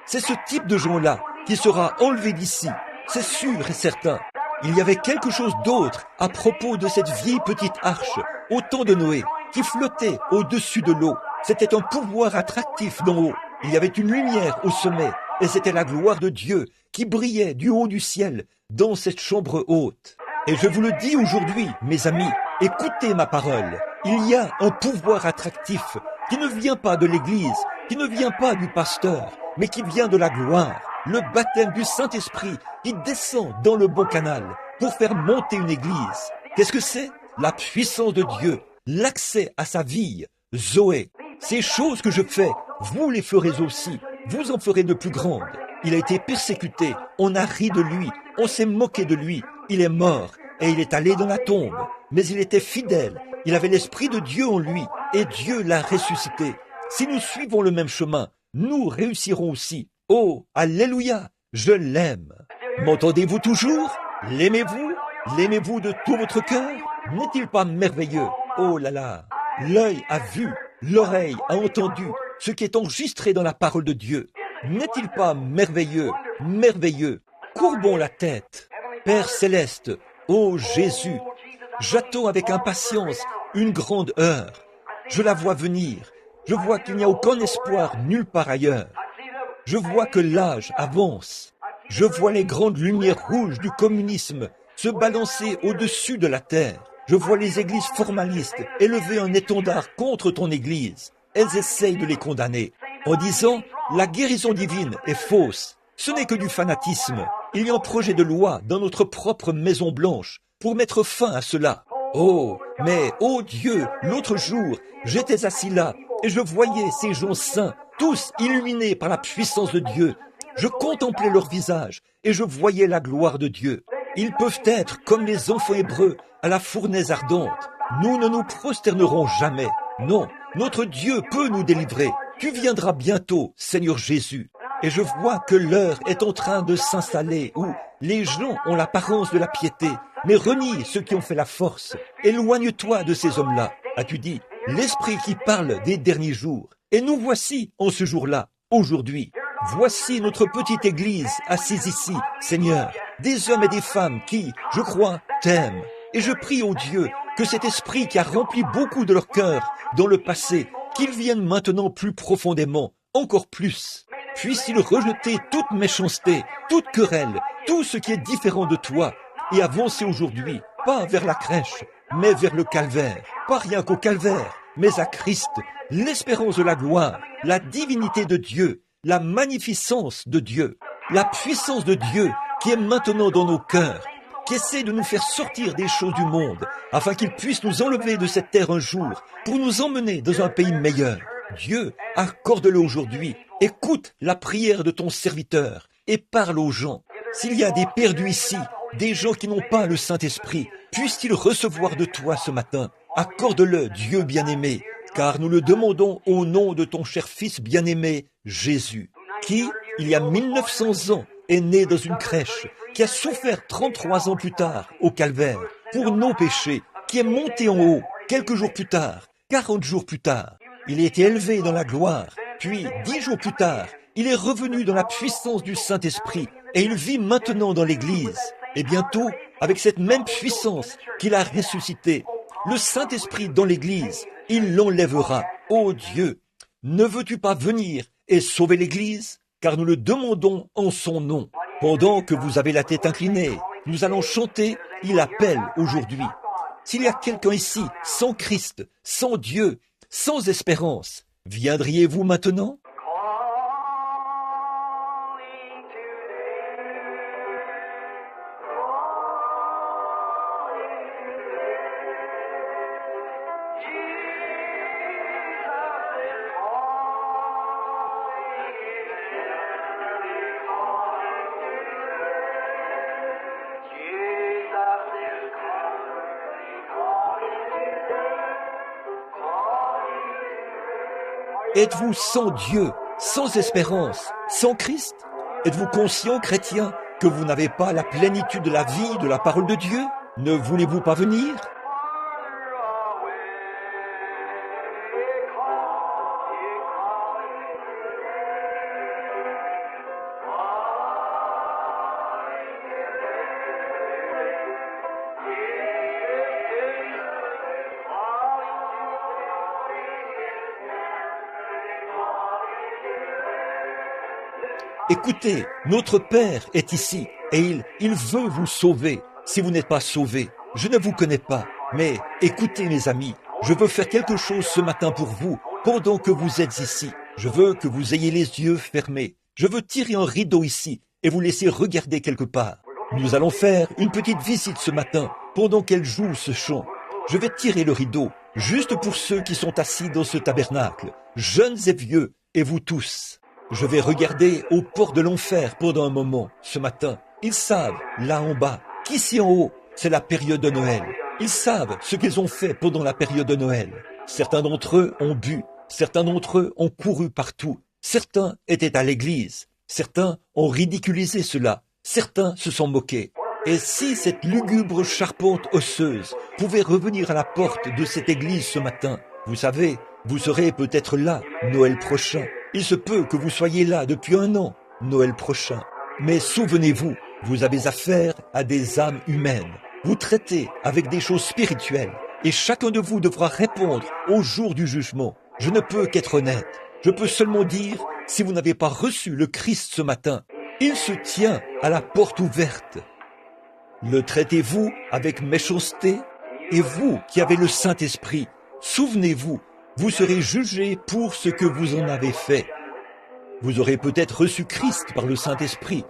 c'est ce type de gens-là qui sera enlevé d'ici, c'est sûr et certain. Il y avait quelque chose d'autre à propos de cette vieille petite arche au temps de Noé qui flottait au-dessus de l'eau. C'était un pouvoir attractif d'en haut. Il y avait une lumière au sommet et c'était la gloire de Dieu qui brillait du haut du ciel dans cette chambre haute. Et je vous le dis aujourd'hui, mes amis, écoutez ma parole. Il y a un pouvoir attractif qui ne vient pas de l'Église, qui ne vient pas du pasteur, mais qui vient de la gloire. Le baptême du Saint-Esprit qui descend dans le bon canal pour faire monter une église. Qu'est-ce que c'est? La puissance de Dieu, l'accès à sa vie, Zoé. Ces choses que je fais, vous les ferez aussi, vous en ferez de plus grandes. Il a été persécuté, on a ri de lui, on s'est moqué de lui, il est mort et il est allé dans la tombe. Mais il était fidèle, il avait l'Esprit de Dieu en lui et Dieu l'a ressuscité. Si nous suivons le même chemin, nous réussirons aussi. Oh, alléluia, je l'aime. M'entendez-vous toujours? L'aimez-vous? L'aimez-vous de tout votre cœur? N'est-il pas merveilleux? Oh là là, l'œil a vu, l'oreille a entendu ce qui est enregistré dans la parole de Dieu. N'est-il pas merveilleux, merveilleux? Courbons la tête. Père céleste, ô Jésus, j'attends avec impatience une grande heure. Je la vois venir. Je vois qu'il n'y a aucun espoir nulle part ailleurs. Je vois que l'âge avance. Je vois les grandes lumières rouges du communisme se balancer au-dessus de la terre. Je vois les églises formalistes élever un étendard contre ton église. Elles essayent de les condamner en disant « La guérison divine est fausse. Ce n'est que du fanatisme. Il y a un projet de loi dans notre propre Maison Blanche pour mettre fin à cela. » Oh, mais, oh Dieu, l'autre jour, j'étais assis là et je voyais ces gens saints, tous illuminés par la puissance de Dieu. Je contemplais leur visage et je voyais la gloire de Dieu. Ils peuvent être comme les enfants hébreux à la fournaise ardente. Nous ne nous prosternerons jamais. Non, notre Dieu peut nous délivrer. Tu viendras bientôt, Seigneur Jésus. Et je vois que l'heure est en train de s'installer où les gens ont l'apparence de la piété, mais renient ceux qui ont fait la force. Éloigne-toi de ces hommes-là, as-tu dit, l'Esprit qui parle des derniers jours. Et nous voici en ce jour-là, aujourd'hui. Voici notre petite église assise ici, Seigneur, des hommes et des femmes qui, je crois, t'aiment. Et je prie au Dieu que cet esprit qui a rempli beaucoup de leur cœur dans le passé, qu'il vienne maintenant plus profondément, encore plus. Puisse-t-il rejeter toute méchanceté, toute querelle, tout ce qui est différent de toi, et avancer aujourd'hui, pas vers la crèche, mais vers le calvaire, pas rien qu'au calvaire, mais à Christ, l'espérance de la gloire, la divinité de Dieu, la magnificence de Dieu, la puissance de Dieu qui est maintenant dans nos cœurs, qui essaie de nous faire sortir des choses du monde, afin qu'il puisse nous enlever de cette terre un jour, pour nous emmener dans un pays meilleur. Dieu, accorde-le aujourd'hui. Écoute la prière de ton serviteur et parle aux gens. S'il y a des perdus ici, des gens qui n'ont pas le Saint-Esprit, puissent-ils recevoir de toi ce matin? Accorde-le, Dieu bien-aimé, car nous le demandons au nom de ton cher Fils bien-aimé, Jésus, qui, il y a 1900 ans, est né dans une crèche, qui a souffert 33 ans plus tard au calvaire pour nos péchés, qui est monté en haut quelques jours plus tard, 40 jours plus tard. Il a été élevé dans la gloire, puis 10 jours plus tard, il est revenu dans la puissance du Saint-Esprit et il vit maintenant dans l'Église. Et bientôt, avec cette même puissance qu'il a ressuscité, le Saint-Esprit dans l'Église, il l'enlèvera. Ô Dieu, ne veux-tu pas venir et sauver l'Église? Car nous le demandons en son nom. Pendant que vous avez la tête inclinée, nous allons chanter « Il appelle aujourd'hui ». S'il y a quelqu'un ici, sans Christ, sans Dieu, sans espérance, viendriez-vous maintenant? Êtes-vous sans Dieu, sans espérance, sans Christ? Êtes-vous conscient, chrétien, que vous n'avez pas la plénitude de la vie, de la parole de Dieu? Ne voulez-vous pas venir? Écoutez, notre Père est ici et il veut vous sauver. Si vous n'êtes pas sauvés, je ne vous connais pas. Mais écoutez mes amis, je veux faire quelque chose ce matin pour vous pendant que vous êtes ici. Je veux que vous ayez les yeux fermés. Je veux tirer un rideau ici et vous laisser regarder quelque part. Nous allons faire une petite visite ce matin pendant qu'elle joue ce chant. Je vais tirer le rideau juste pour ceux qui sont assis dans ce tabernacle, jeunes et vieux, et vous tous. Je vais regarder aux portes de l'enfer pendant un moment, ce matin. Ils savent, là en bas, qu'ici en haut, c'est la période de Noël. Ils savent ce qu'ils ont fait pendant la période de Noël. Certains d'entre eux ont bu, certains d'entre eux ont couru partout. Certains étaient à l'église, certains ont ridiculisé cela, certains se sont moqués. Et si cette lugubre charpente osseuse pouvait revenir à la porte de cette église ce matin, vous savez, vous serez peut-être là, Noël prochain. Il se peut que vous soyez là depuis 1 an, Noël prochain. Mais souvenez-vous, vous avez affaire à des âmes humaines. Vous traitez avec des choses spirituelles. Et chacun de vous devra répondre au jour du jugement. Je ne peux qu'être honnête. Je peux seulement dire, si vous n'avez pas reçu le Christ ce matin, il se tient à la porte ouverte. Le traitez-vous avec méchanceté? Et vous qui avez le Saint-Esprit, souvenez-vous, vous serez jugés pour ce que vous en avez fait. Vous aurez peut-être reçu Christ par le Saint-Esprit,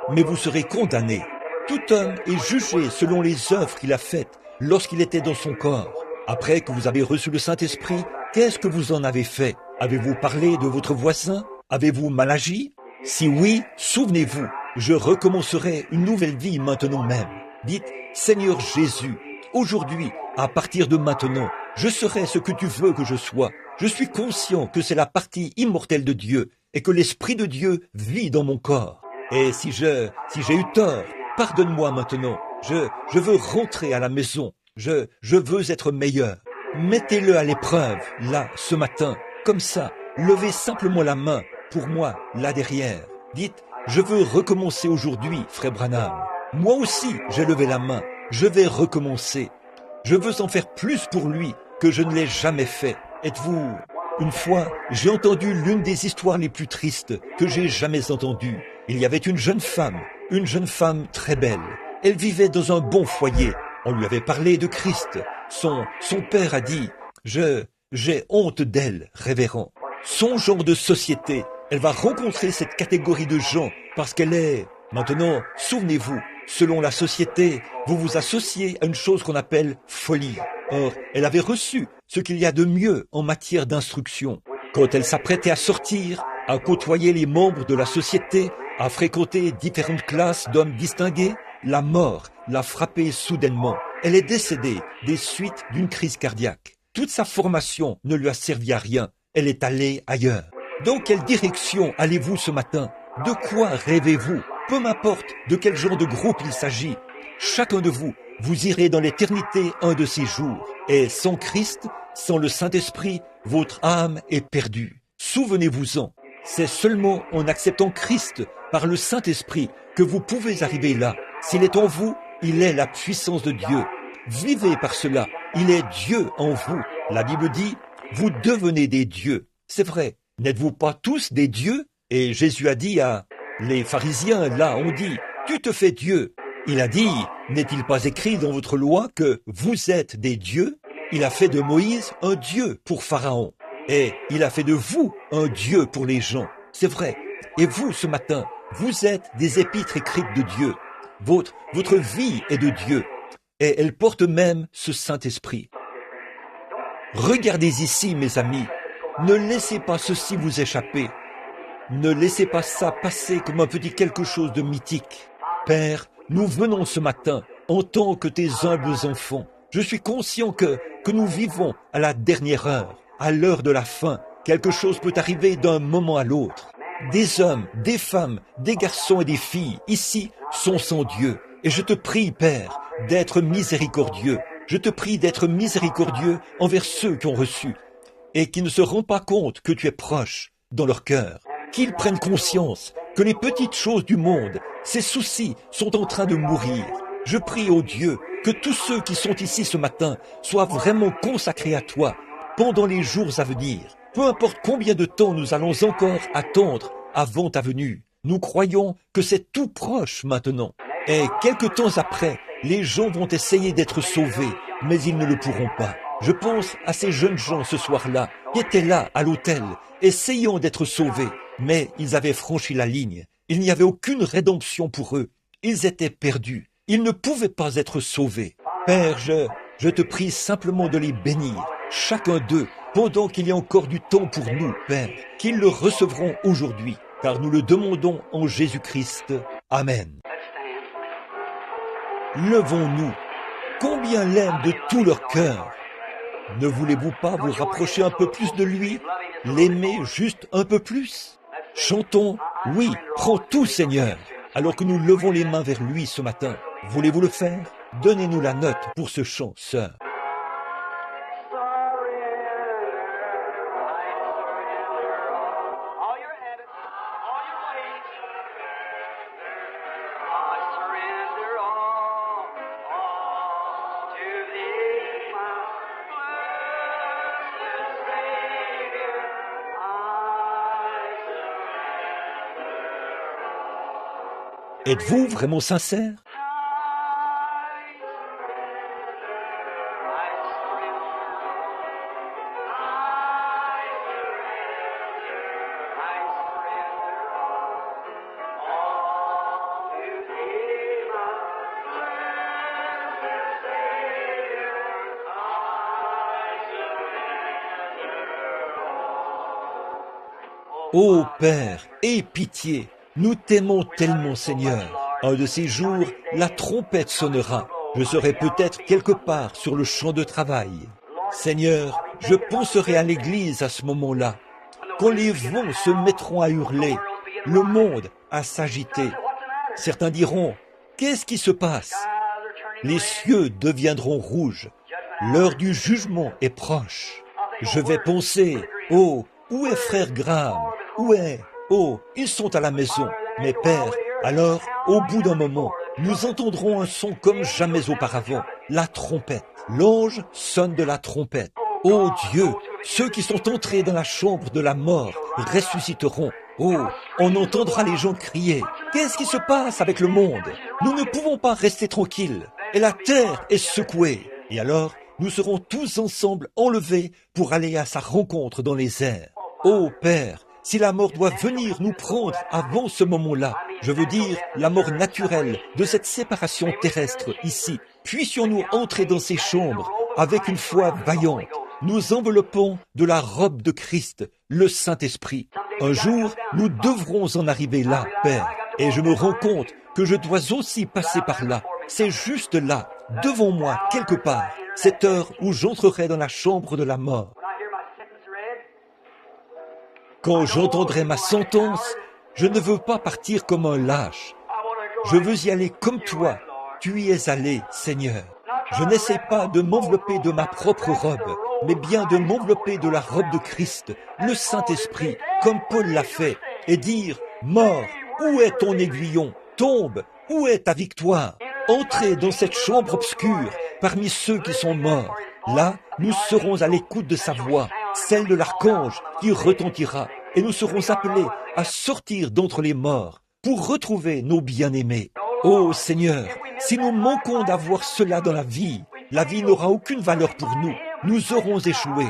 mais vous serez condamnés. Tout homme est jugé selon les œuvres qu'il a faites, lorsqu'il était dans son corps. Après que vous avez reçu le Saint-Esprit, qu'est-ce que vous en avez fait? Avez-vous parlé de votre voisin? Avez-vous mal agi? Si oui, souvenez-vous, je recommencerai une nouvelle vie maintenant même. Dites, Seigneur Jésus, aujourd'hui, à partir de maintenant, je serai ce que tu veux que je sois. Je suis conscient que c'est la partie immortelle de Dieu et que l'Esprit de Dieu vit dans mon corps. Et si j'ai eu tort, pardonne-moi maintenant. Je veux rentrer à la maison. Je veux être meilleur. Mettez-le à l'épreuve, là, ce matin, comme ça. Levez simplement la main, pour moi, là derrière. Dites, je veux recommencer aujourd'hui, frère Branham. Moi aussi, j'ai levé la main. Je vais recommencer. Je veux en faire plus pour lui que je ne l'ai jamais fait. Êtes-vous... Une fois, j'ai entendu l'une des histoires les plus tristes que j'ai jamais entendues. Il y avait une jeune femme très belle. Elle vivait dans un bon foyer. On lui avait parlé de Christ. Son père a dit, j'ai honte d'elle, révérend. Son genre de société, elle va rencontrer cette catégorie de gens parce qu'elle est... Maintenant, souvenez-vous, selon la société, vous vous associez à une chose qu'on appelle folie. Or, elle avait reçu ce qu'il y a de mieux en matière d'instruction. Quand elle s'apprêtait à sortir, à côtoyer les membres de la société, à fréquenter différentes classes d'hommes distingués, la mort l'a frappée soudainement. Elle est décédée des suites d'une crise cardiaque. Toute sa formation ne lui a servi à rien. Elle est allée ailleurs. Dans quelle direction allez-vous ce matin? De quoi rêvez-vous? Peu m'importe de quel genre de groupe il s'agit. Chacun de vous, vous irez dans l'éternité un de ces jours. Et sans Christ, sans le Saint-Esprit, votre âme est perdue. Souvenez-vous-en. C'est seulement en acceptant Christ par le Saint-Esprit que vous pouvez arriver là. S'il est en vous, il est la puissance de Dieu. Vivez par cela. Il est Dieu en vous. La Bible dit, vous devenez des dieux. C'est vrai. N'êtes-vous pas tous des dieux? Et Jésus a dit à les pharisiens, là, on dit, tu te fais Dieu. Il a dit, n'est-il pas écrit dans votre loi que vous êtes des dieux? Il a fait de Moïse un dieu pour Pharaon. Et il a fait de vous un Dieu pour les gens. C'est vrai. Et vous, ce matin, vous êtes des épîtres écrites de Dieu. Votre vie est de Dieu. Et elle porte même ce Saint-Esprit. Regardez ici, mes amis. Ne laissez pas ceci vous échapper. Ne laissez pas ça passer comme un petit quelque chose de mythique. Père, nous venons ce matin en tant que tes humbles enfants. Je suis conscient que nous vivons à la dernière heure, à l'heure de la fin. Quelque chose peut arriver d'un moment à l'autre. Des hommes, des femmes, des garçons et des filles, ici, sont sans Dieu. Et je te prie, Père, d'être miséricordieux. Je te prie d'être miséricordieux envers ceux qui ont reçu et qui ne se rendent pas compte que tu es proche dans leur cœur. Qu'ils prennent conscience que les petites choses du monde, ces soucis, sont en train de mourir. Je prie au Dieu que tous ceux qui sont ici ce matin soient vraiment consacrés à toi pendant les jours à venir. Peu importe combien de temps nous allons encore attendre avant ta venue, nous croyons que c'est tout proche maintenant. Et quelque temps après, les gens vont essayer d'être sauvés, mais ils ne le pourront pas. Je pense à ces jeunes gens ce soir-là, qui étaient là à l'hôtel, essayant d'être sauvés, mais ils avaient franchi la ligne. Il n'y avait aucune rédemption pour eux. Ils étaient perdus. Ils ne pouvaient pas être sauvés. Père, je te prie simplement de les bénir, chacun d'eux, pendant qu'il y a encore du temps pour nous, Père, qu'ils le recevront aujourd'hui, car nous le demandons en Jésus-Christ. Amen. Levons-nous. Combien l'aiment de tout leur cœur. Ne voulez-vous pas vous rapprocher un peu plus de lui, l'aimer juste un peu plus? Chantons, oui, prends tout Seigneur, alors que nous levons les mains vers lui ce matin. Voulez-vous le faire? Donnez-nous la note pour ce chant, sœur. Êtes-vous vraiment sincère? Ô Père, aie pitié, nous t'aimons tellement, Seigneur. Un de ces jours, la trompette sonnera. Je serai peut-être quelque part sur le champ de travail. Seigneur, je penserai à l'église à ce moment-là, quand les vents se mettront à hurler, le monde à s'agiter. Certains diront, qu'est-ce qui se passe? Les cieux deviendront rouges. L'heure du jugement est proche. Je vais penser, oh, où est frère Graham? Où est? Oh, ils sont à la maison. Mais Père, alors, au bout d'un moment, nous entendrons un son comme jamais auparavant, la trompette. L'ange sonne de la trompette. Ô Dieu, ceux qui sont entrés dans la chambre de la mort ressusciteront. Oh, on entendra les gens crier. Qu'est-ce qui se passe avec le monde? Nous ne pouvons pas rester tranquilles. Et la terre est secouée. Et alors, nous serons tous ensemble enlevés pour aller à sa rencontre dans les airs. Ô Père, si la mort doit venir nous prendre avant ce moment-là, je veux dire la mort naturelle de cette séparation terrestre ici, puissions-nous entrer dans ces chambres avec une foi vaillante, nous enveloppons de la robe de Christ, le Saint-Esprit. Un jour, nous devrons en arriver là, Père, et je me rends compte que je dois aussi passer par là. C'est juste là, devant moi, quelque part, cette heure où j'entrerai dans la chambre de la mort. Quand j'entendrai ma sentence, je ne veux pas partir comme un lâche. Je veux y aller comme toi. Tu y es allé, Seigneur. Je n'essaie pas de m'envelopper de ma propre robe, mais bien de m'envelopper de la robe de Christ, le Saint-Esprit, comme Paul l'a fait, et dire, mort, où est ton aiguillon? Tombe, où est ta victoire? Entrez dans cette chambre obscure, parmi ceux qui sont morts. Là, nous serons à l'écoute de sa voix, celle de l'archange qui retentira, et nous serons appelés à sortir d'entre les morts pour retrouver nos bien-aimés. Ô Seigneur, si nous manquons d'avoir cela dans la vie n'aura aucune valeur pour nous. Nous aurons échoué.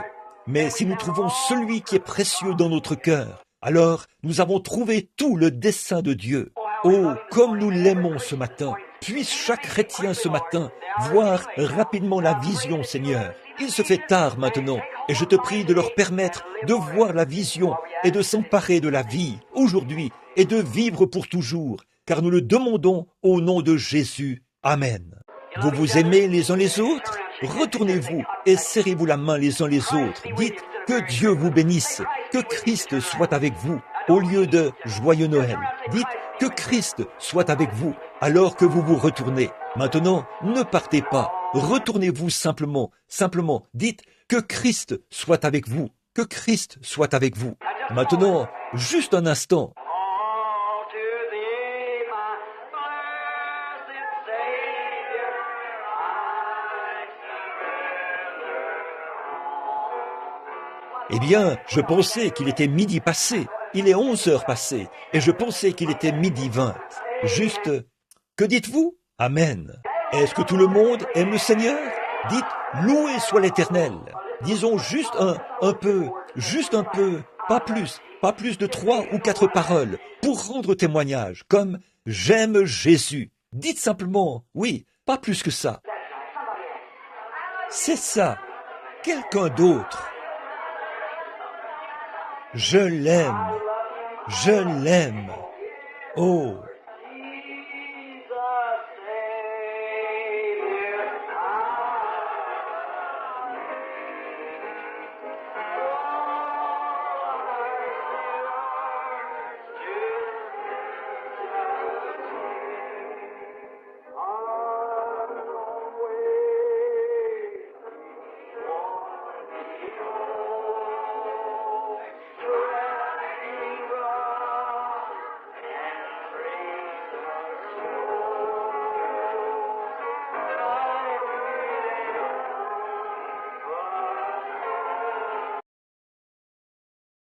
Mais si nous trouvons celui qui est précieux dans notre cœur, alors nous avons trouvé tout le dessein de Dieu. Oh, comme nous l'aimons ce matin. Puisse chaque chrétien ce matin voir rapidement la vision, Seigneur. Il se fait tard maintenant, et je te prie de leur permettre de voir la vision et de s'emparer de la vie aujourd'hui et de vivre pour toujours, car nous le demandons au nom de Jésus. Amen. Vous vous aimez les uns les autres? Retournez-vous et serrez-vous la main les uns les autres. Dites que Dieu vous bénisse, que Christ soit avec vous, au lieu de Joyeux Noël. Dites que Christ soit avec vous alors que vous vous retournez. Maintenant, ne partez pas. Retournez-vous simplement. Simplement, dites que Christ soit avec vous. Que Christ soit avec vous. Maintenant, juste un instant. Eh bien, je pensais qu'il était midi passé. Il est 11 heures passées. Et je pensais qu'il était midi 20. Juste, que dites-vous? Amen. Est-ce que tout le monde aime le Seigneur? Dites, loué soit l'Éternel. Disons juste un peu, pas plus de 3 ou 4 paroles pour rendre témoignage, comme j'aime Jésus. Dites simplement, oui, pas plus que ça. C'est ça. Quelqu'un d'autre. Je l'aime. Je l'aime. Oh.